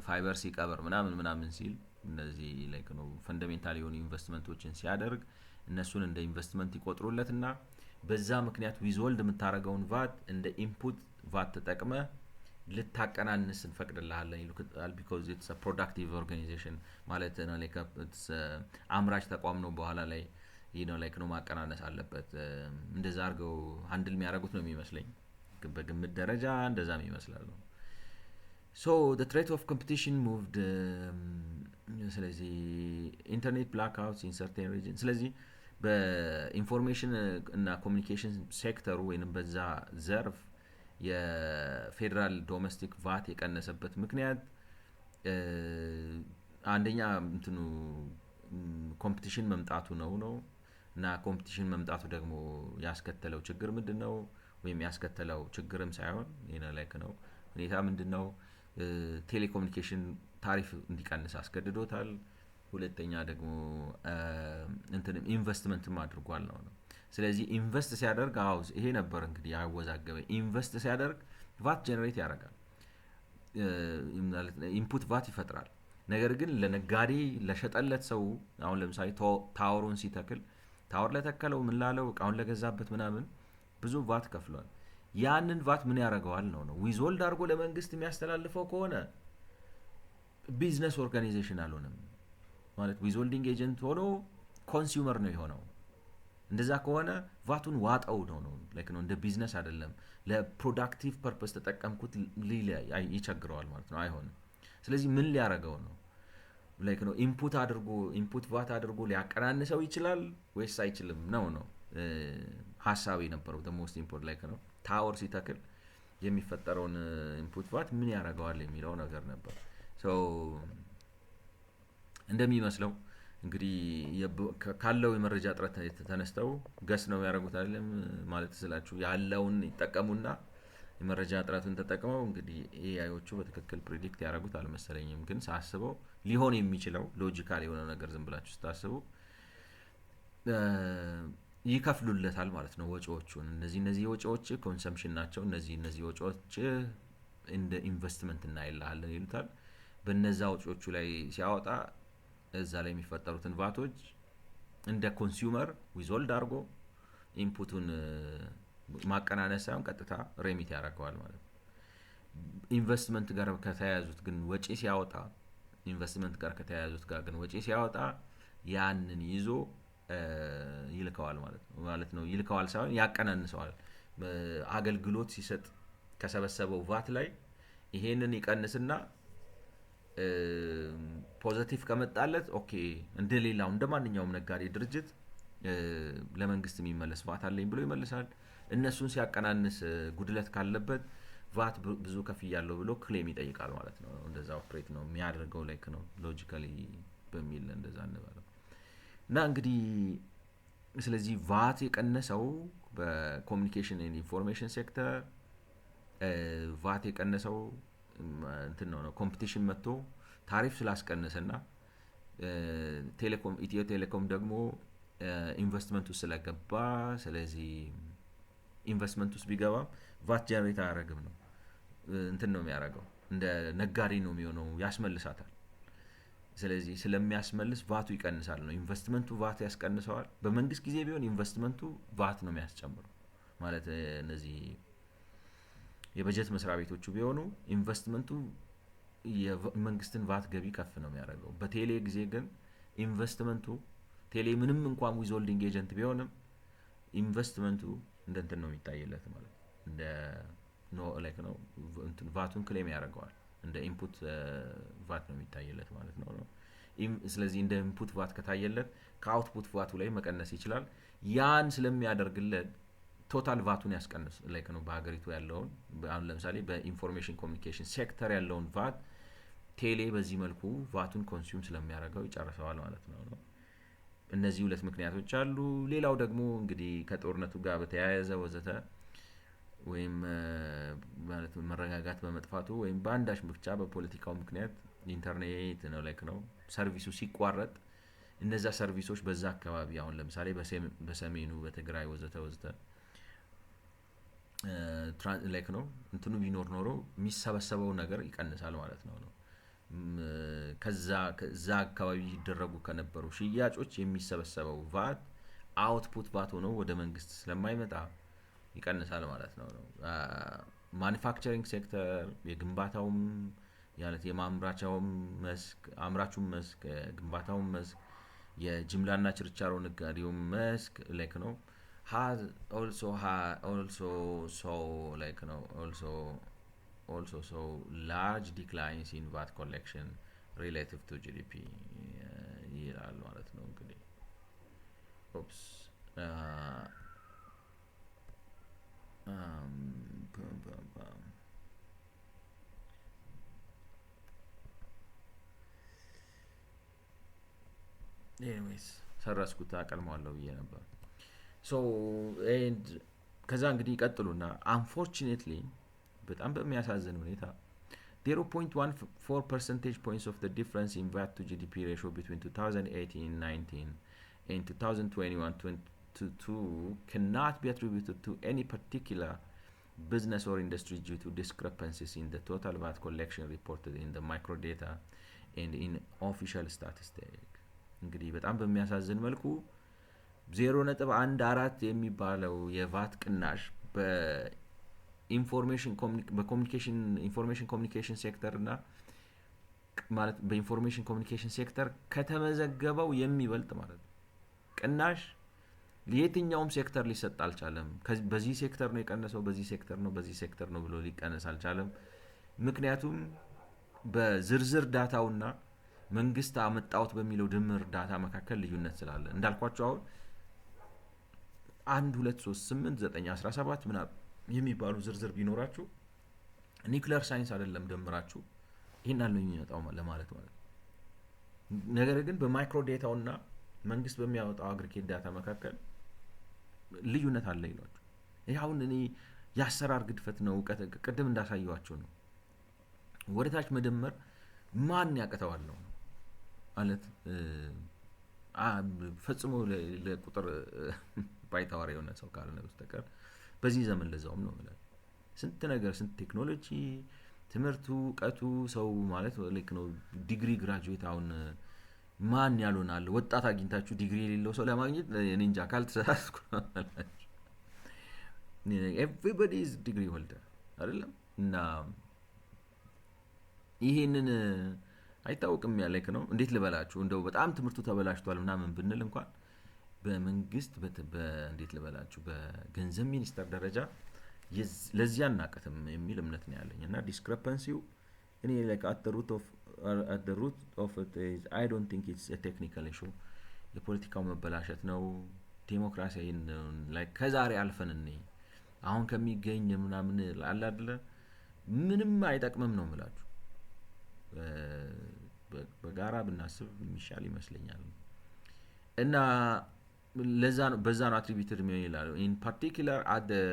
ፋይበር ሲቀበር ምናምን ሲል እነዚህ ላይክ ነው ፈንዳሜንታል የሆኑ ኢንቨስትመንቶችን ሲያደርግ እነሱን እንደ ኢንቨስትመንት ይቆጥሩለትና በዛ ምክንያት ዊዝወልድ የምታረገውን ቫት እንደ ኢንፑት ቫት ተጠቅመ ልታቀናንስ እንፈቅድልሃለን ይሉታል። because it's a productive organization ማለት ነው like it's አምራች ተቋም ነው። በኋላ ላይ like ነው ማቀናነስ አለበት። እንደዛ አርገው ሃንድል የሚያደርጉት ነው የሚመስለኝ በግምት ደረጃ እንደዛም ይመስላል። So the threat of competition moved ስለዚህ ኢንተርኔት blackouts in certain regions ስለዚህ በኢንፎርሜሽን እና ኮሚኒኬሽን ሴክተሩ ወይንም በዛ ዘርፍ የፌደራል ዶሜስቲክ ቫት የቀነሰበት ምክንያት አንደኛ እንትኑ ኮምፒቲሽን መምጣቱ ነው እና ኮምፒቲሽን መምጣቱ ደግሞ ያስከተለው ችግር ምንድነው? ወይም ያስከተለው ችግርም ሳይሆን ላይክ ነው ሁኔታ ምንድነው? ቴሌኮሙኒኬሽን ታሪፍ እንዲቀንስ አስገድዶታል። ሁለተኛ ደግሞ እንትንም ኢንቨስትመንትም አድርጓል ነው። ስለዚህ ኢንቨስት ሲያደርግ ይሄ ነበር እንግዲህ ያወዛገበ ኢንቨስት ሲያደርግ ቫት ጀነሬት ያደርጋል ኢንፑት ቫት ይፈጥራል። ነገር ግን ለነጋዴ ለሸጠለት ሰው አሁን ለምሳሌ ታወሩን ሲተክል ታወር ለተከለው ምን ላለው አሁን ለገዛበት ምናምን ብዙ ቫት ከፍሏል። ያንን ቫት ምን ያደርገዋል ነው ዊዝሆልድ አድርጎ ለመንግስት የሚያስተላልፈው ከሆነ ቢዝነስ ኦርጋናይዜሽን አልሆነም ማለት ዊዝሆልዲንግ ኤጀንት ሆኖ ኮንሱመር ነው የሆነው። እንደዛ ከሆነ ቫቱን ዋጣው ነው ላይክ ነው እንደ ቢዝነስ አይደለም ለፕሮዳክቲቭ ፐርፐስ ተጠቀምኩት ሊል ይቸግረዋል ማለት ነው። አይሆንም። ስለዚህ ምን ሊያረጋው ነው ላይክ ነው ኢንፑት ቫት አድርጎ ሊያቀናንሰው ይችላል ወይስ አይችልም ነው ሐሳብ የነበረው the most important ላይክ ነው ታወር ሲተክል የሚፈጠረውን ኢንፑት ቫት ምን ያረጋዋል የሚለው ነገር ነበር። ሶ እንደሚመስለው እንግዲህ ካለው የመረጃ ጥረት ተነስተው ገስ ነው ያረጉት አይደለም ማለት ስላችሁ ያለውን ይጠቀሙና የመረጃ ጥረቱን ተጠቅመው እንግዲህ ኤአይዎቹ በትክክል ፕሪዲክት ያረጉት አልመሰለኝም። ግን ሳስበው ሊሆን የሚችለው ሎጂካል የሆነ ነገር ዝም ብላችሁ ስታስቡ ይከፍሉለታል ማለት ነው ወጪዎቹን። እነዚህ ወጪዎች ኮንሰምፕሽን ናቸው። እነዚህ ወጪዎች እንደ ኢንቨስትመንት እናይልሃለን ይሉታል። በእነዛ ወጪዎቹ ላይ ሲያወጣ እዛ ላይ የሚፈጠሩትን ቫቶች እንደ ኮንሱመር ዊዞልድ አድርጎ ኢንፑቱን ማቀናነስ ሳይሆን ቀጥታ ሬሚት ያደርገዋል ማለት ነው። ኢንቨስትመንት ጋር ከተያያዙት ግን ወጪ ሲያወጣ ያንን ይዞ ይልከዋል ማለት ነው። ይልከዋል ሳይሆን ያቀናንሰዋል። አገልግሎት ሲሰጥ ከሰበሰበው ቫት ላይ ይሄንን ይቀንስና ፖዚቲቭ ከመጣለት ኦኬ እንደሌላው እንደማንኛውም ነጋዴ ድርጅት ለመንግስት የሚመለስ ቫት አለኝ ብሎ ይመልሳል። እነሱን ሲያቀናንስ ጉድለት ካለበት ቫት ብዙ ከፍያለሁ ብሎ ክሌም ይጠይቃል ማለት ነው። እንደዛ ኦፕሬት ነው የሚያደርገው ላይክ ነው ሎጂካሊ በሚል እንደዛ እንበለው እና እንግዲህ ስለዚህ ቫት የቀነሰው በኮሚኒኬሽን ኤንድ ኢንፎርሜሽን ሴክተር ቫት የቀነሰው እንትን ነው ኮምፒቲሽን መጥቶ ታሪፍ ስላስቀነሰና ኢትዮ ቴሌኮም ደግሞ ኢንቨስትመንት ውስጥ ስለገባ ስለዚህ ኢንቨስትመንት ውስጥ ቢገባ ቫት ጀነሬት አያደርግም ነው እንትን ነው የሚያደርገው እንደ ነጋዴ ነው የሚሆነው ያስመልሳታል። ስለዚህ ስለሚያስመልስ ቫቱ ይቀንሳል ነው ኢንቨስትመንቱ ቫት ያስቀንሰዋል። በመንግስት ጊዜ ቢሆን ኢንቨስትመንቱ ቫት ነው የሚያስጨምረው ማለት እነዚህ የበጀት መስሪያ ቤቶቹ ቢሆኑ ኢንቨስትመንቱ የመንግስትን ቫት ገቢ ከፍ ነው የሚያደርገው። በቴሌ ጊዜ ግን ኢንቨስትመንቱ ቴሌ ምንም እንኳን ዊዝሆልዲንግ ኤጀንት ቢሆንም ኢንቨስትመንቱ እንደ እንትን ነው የሚታይለት ማለት እንደ ኖ ላይክ ነው እንትን ቫቱን ክሌም ያደርገዋል እንደ ኢንፑት ቫት ነው የሚታይለት ማለት ነው። ስለዚህ እንደ ኢንፑት ቫት ከታየለት ከአውትፑት ቫቱ ላይ መቀነስ ይችላል። ያን ስለሚያደርግለት ቶታል ቫቱን ያስቀንስ ላይክ ነው በሀገሪቱ ያለውን አሁን ለምሳሌ በኢንፎርሜሽን ኮሚኒኬሽን ሴክተር ያለውን ቫት ቴሌ በዚህ መልኩ ቫቱን ኮንሱም ስለሚያደርገው ይጨርሰዋል ማለት ነው። እነዚህ ሁለት ምክንያቶች አሉ። ሌላው ደግሞ እንግዲህ ከጦርነቱ ጋር በተያያዘ ወዘተ ወይም ማለት መረጋጋት በመጥፋቱ ወይም በአንዳች ብቻ በፖለቲካው ምክንያት ኢንተርኔት ነው ላይክ ነው ሰርቪሱ ሲቋረጥ እነዛ ሰርቪሶች በዛ አካባቢ አሁን ለምሳሌ በሰሜኑ በትግራይ ወዘተ ላይክ ነው እንትኑ ቢኖር ኖሮ የሚሰበሰበው ነገር ይቀንሳል ማለት ነው። ከዛ አካባቢ ይደረጉ ከነበሩ ሽያጮች የሚሰበሰበው ቫት አውትፑት ቫት ሆኖ ወደ መንግስት ስለማይመጣ ይቀንሳል ማለት ነው። ማኒፋክቸሪንግ ሴክተር የግንባታውም ያለት የማምራቻውም መስክ አምራቹም መስክ ግንባታውም መስክ የጅምላና ችርቻሮ ነጋዴውም መስክ ላይክ ነው has also so like no also so large declines in VAT collection relative to GDP ይላል ማለት ነው። እንግዲህ ኦፕስ anyways ሰራስኩት አቀልማለሁ ብዬ ነበር። ሶ ኤንድ ከዛ እንግዲህ ይቀጥሉና አንፎርቹኔትሊ በጣም በሚያሳዝን ሁኔታ 0.14 percentage points of the difference in VAT to GDP ratio between 2018-19 and 2021-22 cannot be attributed to any particular business or industry due to discrepancies in the total VAT collection reported in the microdata and in official statistics. እንግዲህ በጣም በሚያሳዝን መልኩ 0.14 የሚባለው የቫት ቅናሽ በኢንፎርሜሽን ኮሚኒኬሽን ሴክተር እና ማለት በኢንፎርሜሽን ኮሚኒኬሽን ሴክተር ከተመዘገበው የሚበልጥ ማለት ነው። ቅናሽ ለየትኛውም ሴክተር ሊሰጥ አልቻለም። በዚህ ሴክተር ነው የቀነሰው በዚህ ሴክተር ነው ብሎ ሊቀነስ አልቻለም። ምክንያቱም በዝርዝር ዳታውና መንግስት አመጣውት በሚለው ድምር ዳታ መካከል ልዩነት ስላለ እንዳልኳችሁ አሁን 1 2 3 8 9 17 ምናምን የሚባሉ ዝርዝር ቢኖራችሁ ኒውክሊየር ሳይንስ አይደለም ደምራችሁ ይሄን አለ የሚመጣው ለማለት ማለት ነገር ግን በማይክሮ ዳታውና መንግስት በሚያወጣው አግሪጌት ዳታ መካከል ልዩነት አለ ይላሉ። ይሄው እኔ ያሰራር ግድፈት ነው ቅድም እንዳሳየዋችሁ ነው። ወደታች መደመር ማን ያቀተዋል ነው ማለት ፈጽሞ ለቁጥር ባይታወር የሆነ ሰው ካልሆነ በስተቀር በዚህ ዘመን ለዛውም ነው ማለት ስንት ነገር ስንት ቴክኖሎጂ ትምህርቱ ቀቱ ሰው ማለት ልክ ነው ዲግሪ ግራጁዌት አሁን ማን ያሉናል ወጣት አግኝታችሁ ዲግሪ የሌለው ሰው ለማግኘት እኔ እንጃ ካልተሳሳትኩ ኤቭሪባዲ ኢዝ ዲግሪ ሆልደር አይደለም። እና ይሄንን አይታወቅም ያለክ ነው። እንዴት ልበላችሁ እንደው በጣም ትምህርቱ ተበላሽቷል ምናምን ብንል እንኳን በመንግስት እንዴት ልበላችሁ በገንዘብ ሚኒስቴር ደረጃ ለዚያ አናቀትም የሚል እምነት ነው ያለኝ። እና ዲስክሪፐንሲው እኔ like at the root of it is I don't think it's a technical issue የፖለቲካው መበላሸት ነው። ዲሞክራሲያዊን like ከዛሬ አልፈን እኔ አሁን ከሚገኝ ምናምን አለ አይደለ ምንም አይጠቅምም ነው የምላችሁ። በጋራ ብናስብ የሚሻል ይመስለኛል። እና በዛ ነው attributed የሚሆን ይላሉ። In particular, at the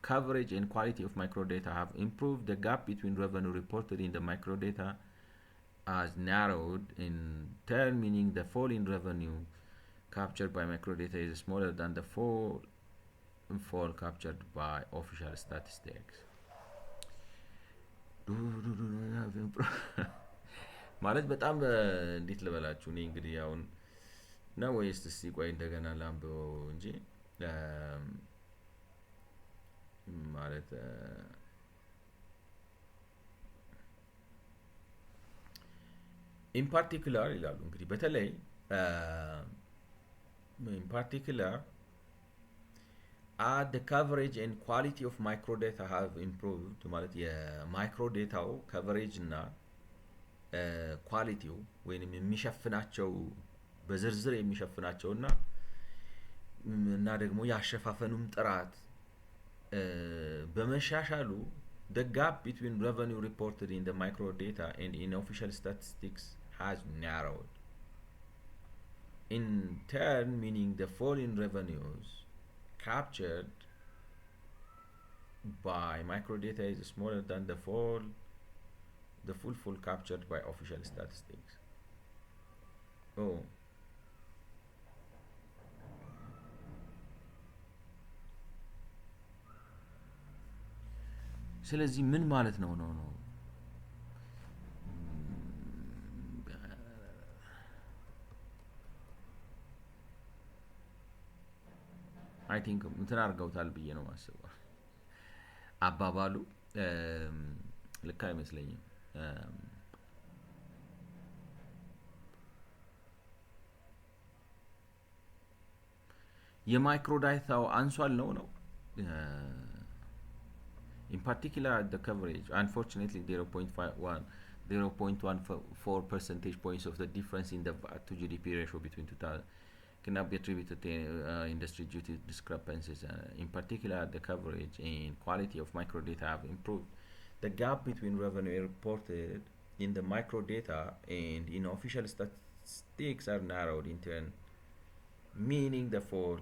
coverage and quality of microdata have improved, the gap between revenue reported in the microdata has narrowed, in turn meaning the fall in revenue captured by microdata is smaller than the fall captured by official statistics. ማለት በጣም እንዴት ልበላችሁ እኔ እንግዲህ አሁን ነው ወይስ እስቲ ቆይ እንደገና ላምበው እንጂ ማለት in particular ይላሉ እንግዲህ በተለይ in particular the coverage and quality of microdata have improved ማለት የማይክሮዴታው coverage እና ኳሊቲው ወይንም የሚሸፍናቸው በዝርዝር የሚሸፍናቸውና እና ደግሞ ያሸፋፈኑም ጥራት በመሻሻሉ the gap between revenue reported in the microdata and in official statistics has narrowed, in turn meaning the fall in revenues captured by microdata is smaller than the full captured by official statistics. Oh, ስለዚህ ምን ማለት ነው አይ ቲንክ እንትን አድርገውታል ብዬ ነው ማስበው። አባባሉ ልክ አይመስለኝም። የማይክሮዳታው አንሷል ነው in particular the coverage unfortunately 0.14 percentage points of the difference in the VAT to GDP ratio between 2000 cannot be attributed to industry due to discrepancies. In particular the coverage and quality of microdata have improved, the gap between revenue reported in the microdata and in official statistics are narrowed, in turn meaning the fall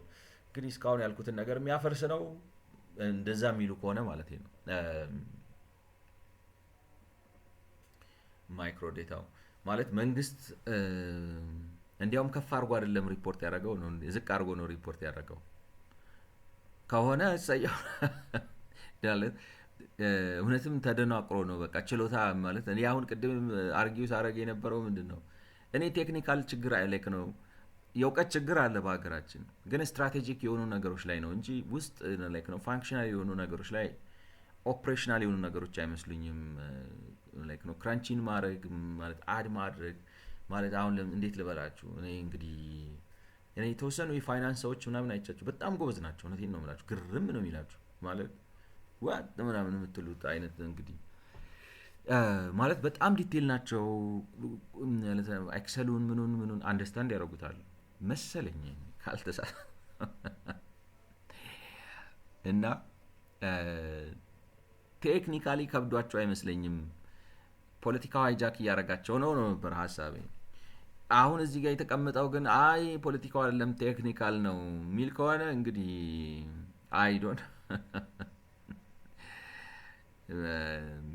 እንግዲህ እስካሁን ያልኩትን ነገር የሚያፈርስ ነው እንደዛ የሚሉ ከሆነ ማለት ነው። ማይክሮዴታው ማለት መንግስት እንዲያውም ከፍ አድርጎ አይደለም ሪፖርት ያደረገው ነው ዝቅ አድርጎ ነው ሪፖርት ያደረገው ከሆነ ሰያው ዳለት እውነትም ተደናቅሮ ነው በቃ ችሎታ ማለት እኔ አሁን ቅድም አርጊው ሳረግ የነበረው ምንድነው እኔ ቴክኒካል ችግር አይለክ ነው የውቀት ችግር አለ በአገራችን ግን ስትራቴጂክ የሆኑ ነገሮች ላይ ነው እንጂ ውስጥ ላይክ ነው ፋንክሽናል የሆኑ ነገሮች ላይ ኦፕሬሽናል የሆኑ ነገሮች አይመስሉኝም። ላይክ ነው ክራንቺን ማድረግ ማለት አድ ማድረግ ማለት አሁን እንዴት ልበላችሁ እኔ እንግዲህ እኔ ተወሰኑ የፋይናንስ ሰዎች ምናምን አይቻችሁ በጣም ጎበዝ ናቸው እውነቴን ነው የምላችሁ ግርም ነው የሚላችሁ ማለት ዋት ምናምን የምትሉት አይነት እንግዲህ ማለት በጣም ዲቴል ናቸው ማለት ኤክሰሉን ምኑን አንደርስታንድ ያደርጉታል መሰለኝ ካልተሳ እና ቴክኒካሊ ከብዷቸው አይመስለኝም ፖለቲካው ሃይጃክ ያረጋቸው ነው ነበር ሐሳቤ። አሁን እዚህ ጋር የተቀመጠው ግን አይ ፖለቲካው አይደለም ቴክኒካል ነው ሚል ከሆነ እንግዲህ አይ ዶንት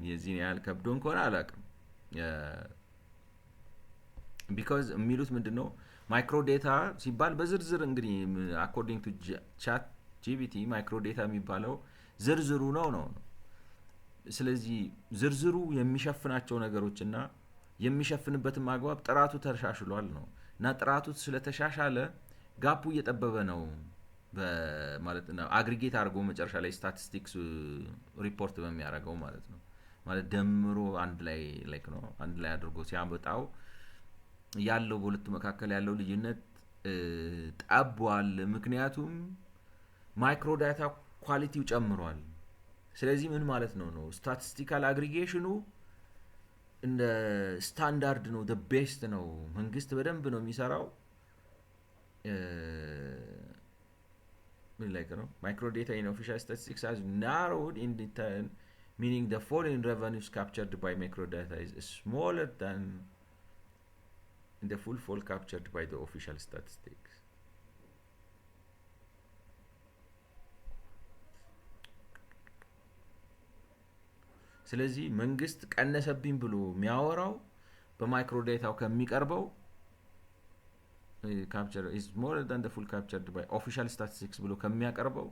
የዚህን ያህል ከብዶን ከሆነ አላውቅም። ቢኮዝ የሚሉት ምንድነው ማይክሮዴታ ሲባል በዝርዝር እንግዲህ አኮርዲንግ ቱ ቻት ጂፒቲ ማይክሮዴታ የሚባለው ዝርዝሩ ነው። ስለዚህ ዝርዝሩ የሚሸፍናቸው ነገሮችና የሚሸፍንበትም አግባብ ጥራቱ ተሻሽሏል ነው። እና ጥራቱ ስለተሻሻለ ጋፑ እየጠበበ ነው በማለት ነው። አግሪጌት አድርጎ መጨረሻ ላይ ስታቲስቲክስ ሪፖርት በሚያደርገው ማለት ነው። ማለት ደምሮ አንድ ላይ ላይክ ነው አንድ ላይ አድርጎ ሲያመጣው ያለው በሁለቱ መካከል ያለው ልዩነት ጠቧል። ምክንያቱም ማይክሮ ዳታ ኳሊቲው ጨምሯል። ስለዚህ ምን ማለት ነው ስታቲስቲካል አግሪጌሽኑ እንደ ስታንዳርድ ነው፣ the best ነው። መንግስት በደንብ ነው የሚሰራው። ምን like ነው micro data in official statistics has narrowed in turn, meaning the fall in revenues captured by micro data is smaller than the full fall captured by the official statistics. ስለዚህ መንግስት ቀነሰብኝ ብሎ የሚያወራው በማይክሮ ዳታው ከሚቀርበው capture is more than the full captured by official statistics ብሎ ከሚያቀርበው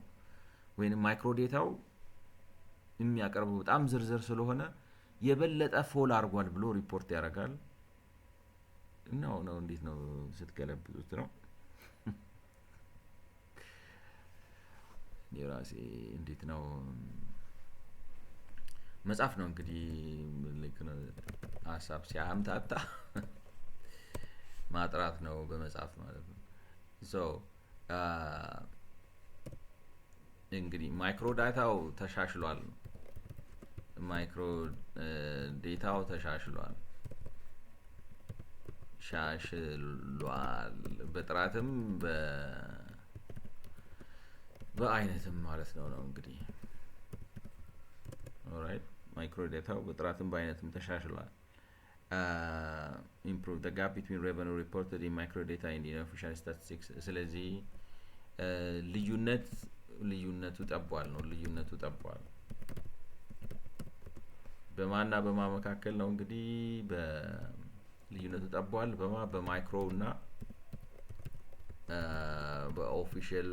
ወይንም ማይክሮ ዳታው የሚያቀርበው በጣም ዝርዝር ስለሆነ የበለጠ ፎል አድርጓል ብሎ ሪፖርት ያደርጋል። ነው እንዴት ነው ስትገለብጡት ነው የራሴ እንዴት ነው መጻፍ ነው እንግዲህ ሀሳብ ሲያምታታ ማጥራት ነው በመጻፍ ማለት ነው። እንግዲህ ማይክሮ ዳታው ተሻሽሏል። ማይክሮ ዳታው ተሻሽሏል በጥራትም በአይነትም ማለት ነው እንግዲህ ኦራይት ማይክሮ ዳታው በጥራትም በአይነትም ተሻሽሏል። improve the gap between revenue reported in micro data and in official statistics. ስለዚህ ልዩነቱ ጠቧል። በማና በማ መካከል ነው እንግዲህ በልዩነቱ ጠቧል። በማይክሮ እና በኦፊሻል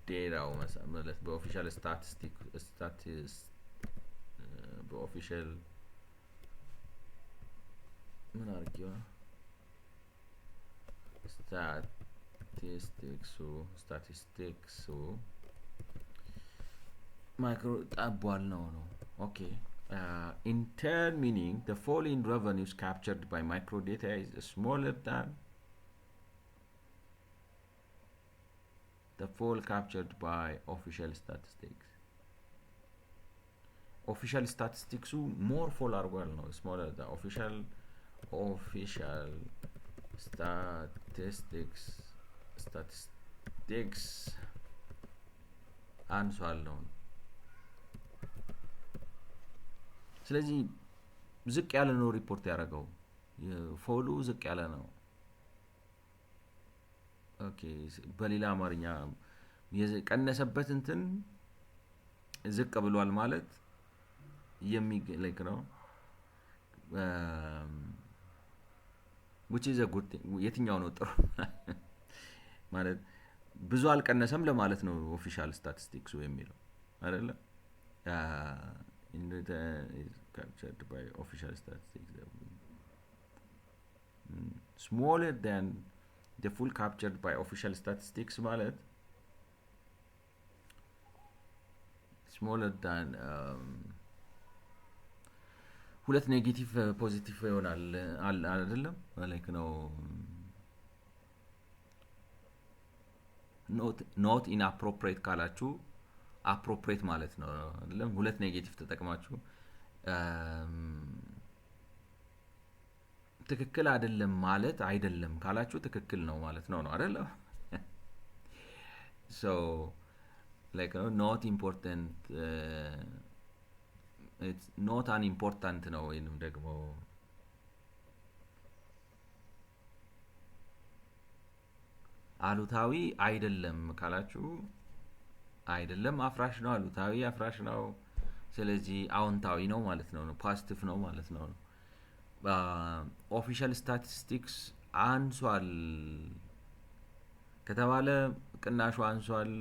ዴታው ማለት በኦፊሻል ስታቲስቲክስ በኦፊሻል ምን አርጊው ስታቲስቲክሱ ማይክሮ ጠቧል ነው ኦኬ in turn, meaning the fall in revenues captured by micro data is smaller than the fall captured by official statistics. Official statistics more fall are well no smaller than official statistics አንሷል ነው። ስለዚህ ዝቅ ያለ ነው ሪፖርት ያደረገው ፎሉ ዝቅ ያለ ነው። ኦኬ በሌላ አማርኛ የቀነሰበት እንትን ዝቅ ብሏል ማለት የሚገለክ ነው which is a good thing። የትኛው ነው ጥሩ ማለት ብዙ አልቀነሰም ለማለት ነው ኦፊሻል ስታቲስቲክሱ የሚለው አይደለ? in the is captured by official statistics smaller than the full captured by official statistics ማለት smaller than ሁለት ኔጌቲቭ ፖዚቲቭ ይሆናል አይደለም ላይክ ነው not inappropriate ካላችሁ appropriate ማለት ነው አይደለም። ሁለት ኔጌቲቭ ተጠቅማችሁ ትክክል አይደለም ማለት አይደለም ካላችሁ ትክክል ነው ማለት ነው አይደለም። so like not important it's not an important ነው ወይንም ደግሞ አሉታዊ አይደለም ካላችሁ አይደለም አፍራሽ ነው አሉታዊ አፍራሽ ነው። ስለዚህ አዎንታዊ ነው ማለት ነው ፖዚቲቭ ነው ማለት ነው። ኦፊሻል ስታቲስቲክስ አንሷል ከተባለ ቅናሹ አንሷል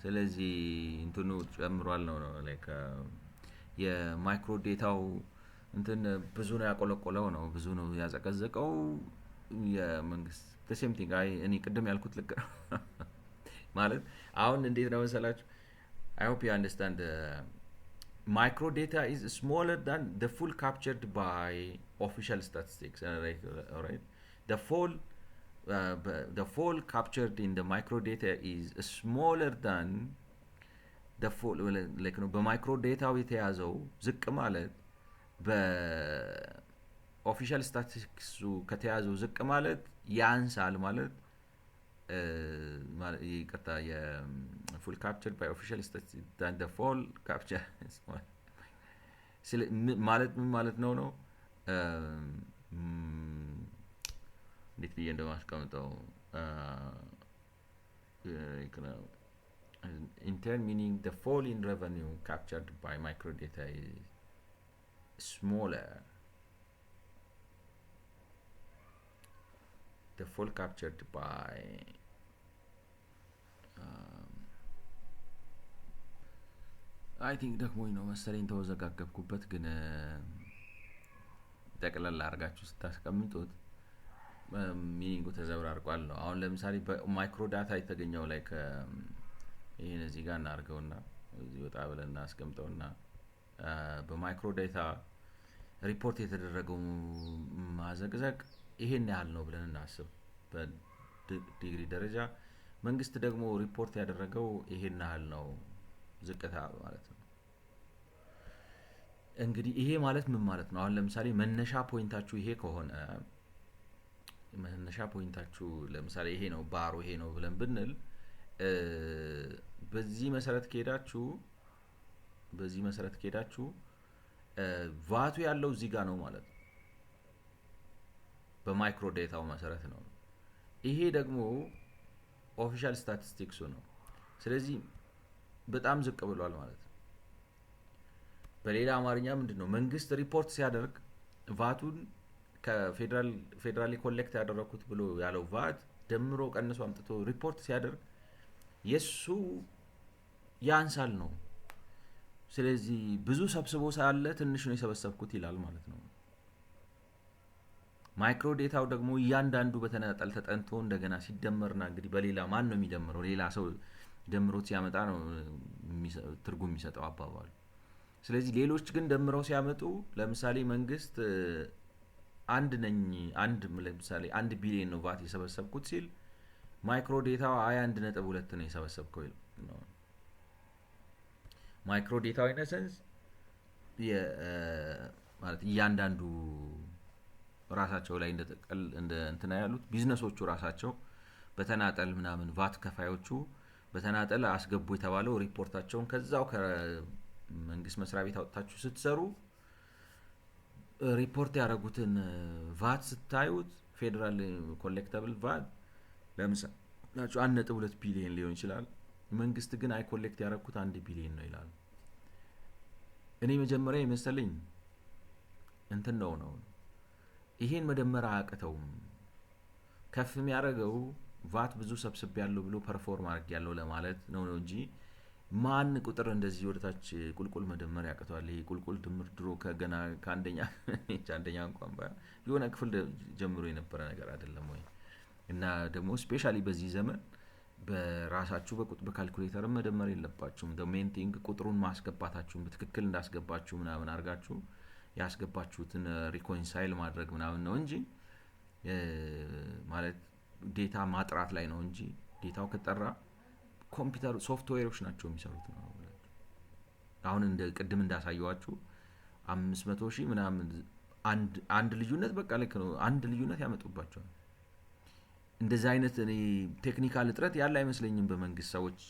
ስለዚህ እንትኑ ጨምሯል ነው ላይክ የማይክሮ ዳታው እንትን ብዙ ነው ያቆለቆለው ነው ብዙ ነው ያዘቀዘቀው የመንግስት the same thing እኔ ቅድም ያልኩት ልክ ነው ማለት አሁን እንዴት ነው መሰላችሁ I hope you understand micro data is smaller than the full captured by official statistics all right the full the full captured in the micro data is smaller than the full like ነው በማይክሮ ዴታው የተያዘው ዝቅ ማለት በኦፊሻል ስታቲስቲክሱ ከተያዘው ዝቅ ማለት ያንሳል ማለት ይቅርታ የፉል ካፕቸርድ ባይ ኦፊሻል ስታቲስቲክስ than the full capture ማለት ምን ማለት ነው እንዴት ብዬ እንደማስቀምጠው in turn meaning the fall in revenue captured by microdata is smaller. The fall captured by I think ደክሞኝ ነው መሰለኝ ተወዘጋገብኩበት ግን ጠቅላላ አድርጋችሁ ስታስቀምጡት ሚኒንጉ ተዘብራርቋል ነው። አሁን ለምሳሌ በማይክሮ ዳታ የተገኘው ላይ ይሄን እዚህ ጋር እናርገውና እዚህ ወጣ ብለን እናስቀምጠውና በማይክሮ ዳታ ሪፖርት የተደረገው ማዘግዘግ ይሄን ያህል ነው ብለን እናስብ በዲግሪ ደረጃ መንግስት ደግሞ ሪፖርት ያደረገው ይሄን ያህል ነው ዝቅታ ማለት ነው። እንግዲህ ይሄ ማለት ምን ማለት ነው? አሁን ለምሳሌ መነሻ ፖይንታችሁ ይሄ ከሆነ መነሻ ፖይንታችሁ ለምሳሌ ይሄ ነው ባሩ ይሄ ነው ብለን ብንል በዚህ መሰረት ከሄዳችሁ ቫቱ ያለው እዚህ ጋር ነው ማለት ነው በማይክሮ ዴታው መሰረት ነው። ይሄ ደግሞ ኦፊሻል ስታቲስቲክሱ ነው። ስለዚህ በጣም ዝቅ ብሏል ማለት ነው። በሌላ አማርኛ ምንድነው መንግስት ሪፖርት ሲያደርግ ቫቱን ከፌደራሊ ኮሌክት ያደረኩት ብሎ ያለው ቫት ደምሮ ቀንሶ አምጥቶ ሪፖርት ሲያደርግ የሱ ያንሳል ነው። ስለዚህ ብዙ ሰብስቦ ሳለ ትንሽ ነው የሰበሰብኩት ይላል ማለት ነው። ማይክሮ ዴታው ደግሞ እያንዳንዱ በተናጠል ተጠንቶ እንደገና ሲደመርና እንግዲህ በሌላ ማን ነው የሚደምረው ሌላ ሰው ደምሮት ሲያመጣ ነው ትርጉም የሚሰጠው አባባሉ። ስለዚህ ሌሎች ግን ደምረው ሲያመጡ ለምሳሌ መንግስት ለምሳሌ 1 ቢሊዮን ነው ቫት የሰበሰብኩት ሲል ማይክሮ ዴታው 21.2 ነው የሰበሰብከው ነው። ማይክሮ ዴታው ኢነሰንስ ማለት እያንዳንዱ ራሳቸው ላይ እንደ እንትና ያሉት ቢዝነሶቹ ራሳቸው በተናጠል ምናምን ቫት ከፋዮቹ በተናጠል አስገቡ የተባለው ሪፖርታቸውን ከዛው ከመንግስት መስሪያ ቤት አውጥታችሁ ስትሰሩ ሪፖርት ያደረጉትን ቫት ስታዩት ፌደራል ኮሌክተብል ቫት ለምሳሌ 1.2 ቢሊዮን ሊሆን ይችላል። መንግስት ግን ኮሌክት ያደረኩት 1 ቢሊዮን ነው ይላል። እኔ መጀመሪያ የመሰለኝ እንትን ነው ይሄን መደመር አያቅተውም ከፍ የሚያደርገው ቫት ብዙ ሰብስብ ያለው ብሎ ፐርፎርም አድርግ ያለው ለማለት ነው እንጂ ማን ቁጥር እንደዚህ ወደታች ቁልቁል መደመር ያቅተዋል? ይሄ ቁልቁል ድምር ድሮ ከገና ከአንደኛ እንኳን የሆነ ክፍል ጀምሮ የነበረ ነገር አይደለም ወይ? እና ደግሞ ስፔሻሊ በዚህ ዘመን በራሳችሁ በካልኩሌተር መደመር የለባችሁም። the main thing ቁጥሩን ማስገባታችሁን በትክክል እንዳስገባችሁ ምናምን አርጋችሁ ያስገባችሁትን ሪኮንሳይል ማድረግ ምናምን ነው እንጂ ማለት ዴታ ማጥራት ላይ ነው እንጂ ዴታው ከጠራ ኮምፒውተር ሶፍትዌሮች ናቸው የሚሰሩት ነው። አሁን እንደ ቅድም እንዳሳየዋችሁ 500,000 ምናምን አንድ ልዩነት በቃ ልክ ነው አንድ ልዩነት ያመጡባቸዋል። እንደዛ አይነት እኔ ቴክኒካል እጥረት ያለ አይመስለኝም በመንግስት ሰዎች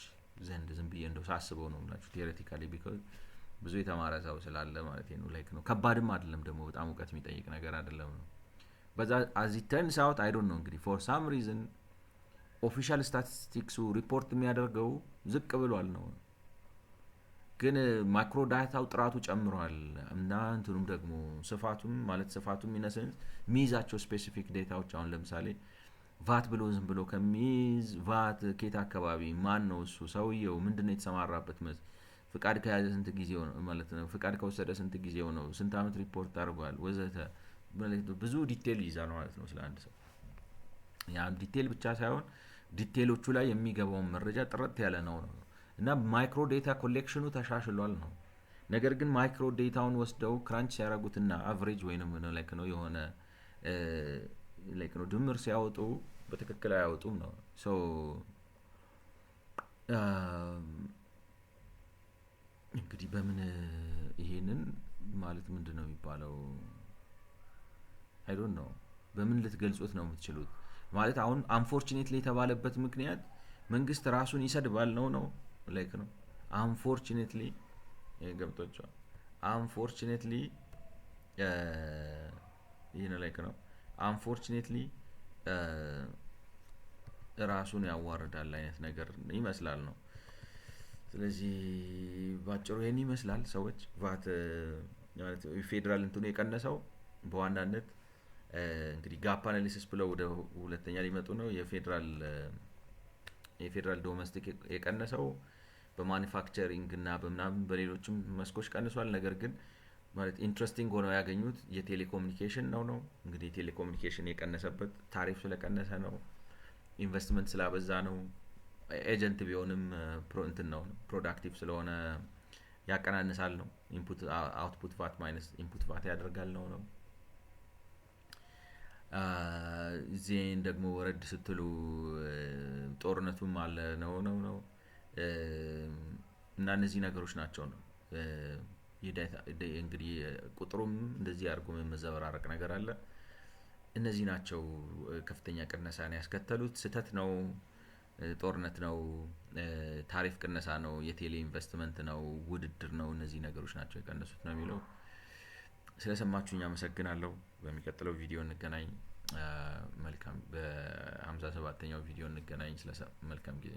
ዘንድ ዝም ብዬ እንደው ሳስበው ነው ማለት ቴዎሬቲካሊ ቢኮዝ ብዙ የተማረ ሰው ስላለ ማለት ነው ላይክ ነው ከባድም አይደለም ደግሞ በጣም እውቀት የሚጠይቅ ነገር አይደለም ነው። but as it turns out I don't know እንግዲህ for some reason ኦፊሻል ስታቲስቲክሱ ሪፖርት የሚያደርገው ዝቅ ብሏል ነው ግን ማክሮ ዳታው ጥራቱ ጨምሯል እና እንትኑም ደግሞ ስፋቱም ይነሰን ሚዛቸው ስፔሲፊክ ዴታዎች አሁን ለምሳሌ ቫት ብሎ ዝም ብሎ ከሚዝ ቫት ኬት አካባቢ ማን ነው እሱ ሰውየው ምንድነው የተሰማራበት ፍቃድ ከያዘ ስንት ጊዜው ነው ማለት ነው ፍቃድ ከወሰደ ስንት ጊዜው ነው ስንት አመት ሪፖርት አድርጓል ወዘተ ብዙ ዲቴል ይዛል ማለት ነው ስለ አንድ ሰው ያም ዲቴል ብቻ ሳይሆን ዲቴሎቹ ላይ የሚገባውን መረጃ ጥርት ያለ ነው እና ማይክሮ ዴታ ኮሌክሽኑ ተሻሽሏል ነው። ነገር ግን ማይክሮ ዴታውን ወስደው ክራንች ሲያደርጉትና አቨሬጅ ወይንም ላይክ ነው የሆነ ላይክ ነው ድምር ሲያወጡ በትክክል አያወጡም ነው። ሶ እንግዲህ በምን ይሄንን ማለት ምንድን ነው የሚባለው አይ ዶንት ኖ በምን ልትገልጹት ነው የምትችሉት? ማለት አሁን አንፎርቹኔትሊ የተባለበት ምክንያት መንግስት ራሱን ይሰድባል ነው ላይክ ነው አንፎርቹኔትሊ ገብቷቸዋል። አንፎርቹኔትሊ ይሄን ላይክ ነው አንፎርቹኔትሊ ራሱን ያዋርዳል አይነት ነገር ይመስላል ነው። ስለዚህ ባጭሩ ይሄን ይመስላል ሰዎች ቫት ማለት ፌደራል እንትኑ የቀነሰው በዋናነት እንግዲህ ጋፕ አናሊሲስ ብለው ወደ ሁለተኛ ሊመጡ ነው። የፌደራል ዶሜስቲክ የቀነሰው በማኒፋክቸሪንግ እና በምናምን በሌሎችም መስኮች ቀንሷል። ነገር ግን ማለት ኢንትረስቲንግ ሆነው ያገኙት የቴሌኮሙኒኬሽን ነው። እንግዲህ ቴሌኮሙኒኬሽን የቀነሰበት ታሪፍ ስለቀነሰ ነው፣ ኢንቨስትመንት ስላበዛ ነው። ኤጀንት ቢሆንም እንትን ነው ፕሮዳክቲቭ ስለሆነ ያቀናንሳል ነው። ኢንፑት አውትፑት ቫት ማይነስ ኢንፑት ቫት ያደርጋል ነው። ዜን ደግሞ ወረድ ስትሉ ጦርነቱም አለ ነው እና እነዚህ ነገሮች ናቸው ነው። እንግዲህ ቁጥሩም እንደዚህ አድርጎ መዘበራረቅ ነገር አለ። እነዚህ ናቸው ከፍተኛ ቅነሳን ያስከተሉት። ስህተት ነው፣ ጦርነት ነው፣ ታሪፍ ቅነሳ ነው፣ የቴሌ ኢንቨስትመንት ነው፣ ውድድር ነው። እነዚህ ነገሮች ናቸው የቀነሱት ነው የሚለው። ስለሰማችሁኝ አመሰግናለሁ። በሚቀጥለው ቪዲዮ እንገናኝ። መልካም በ57ኛው ቪዲዮ እንገናኝ። መልካም ጊዜ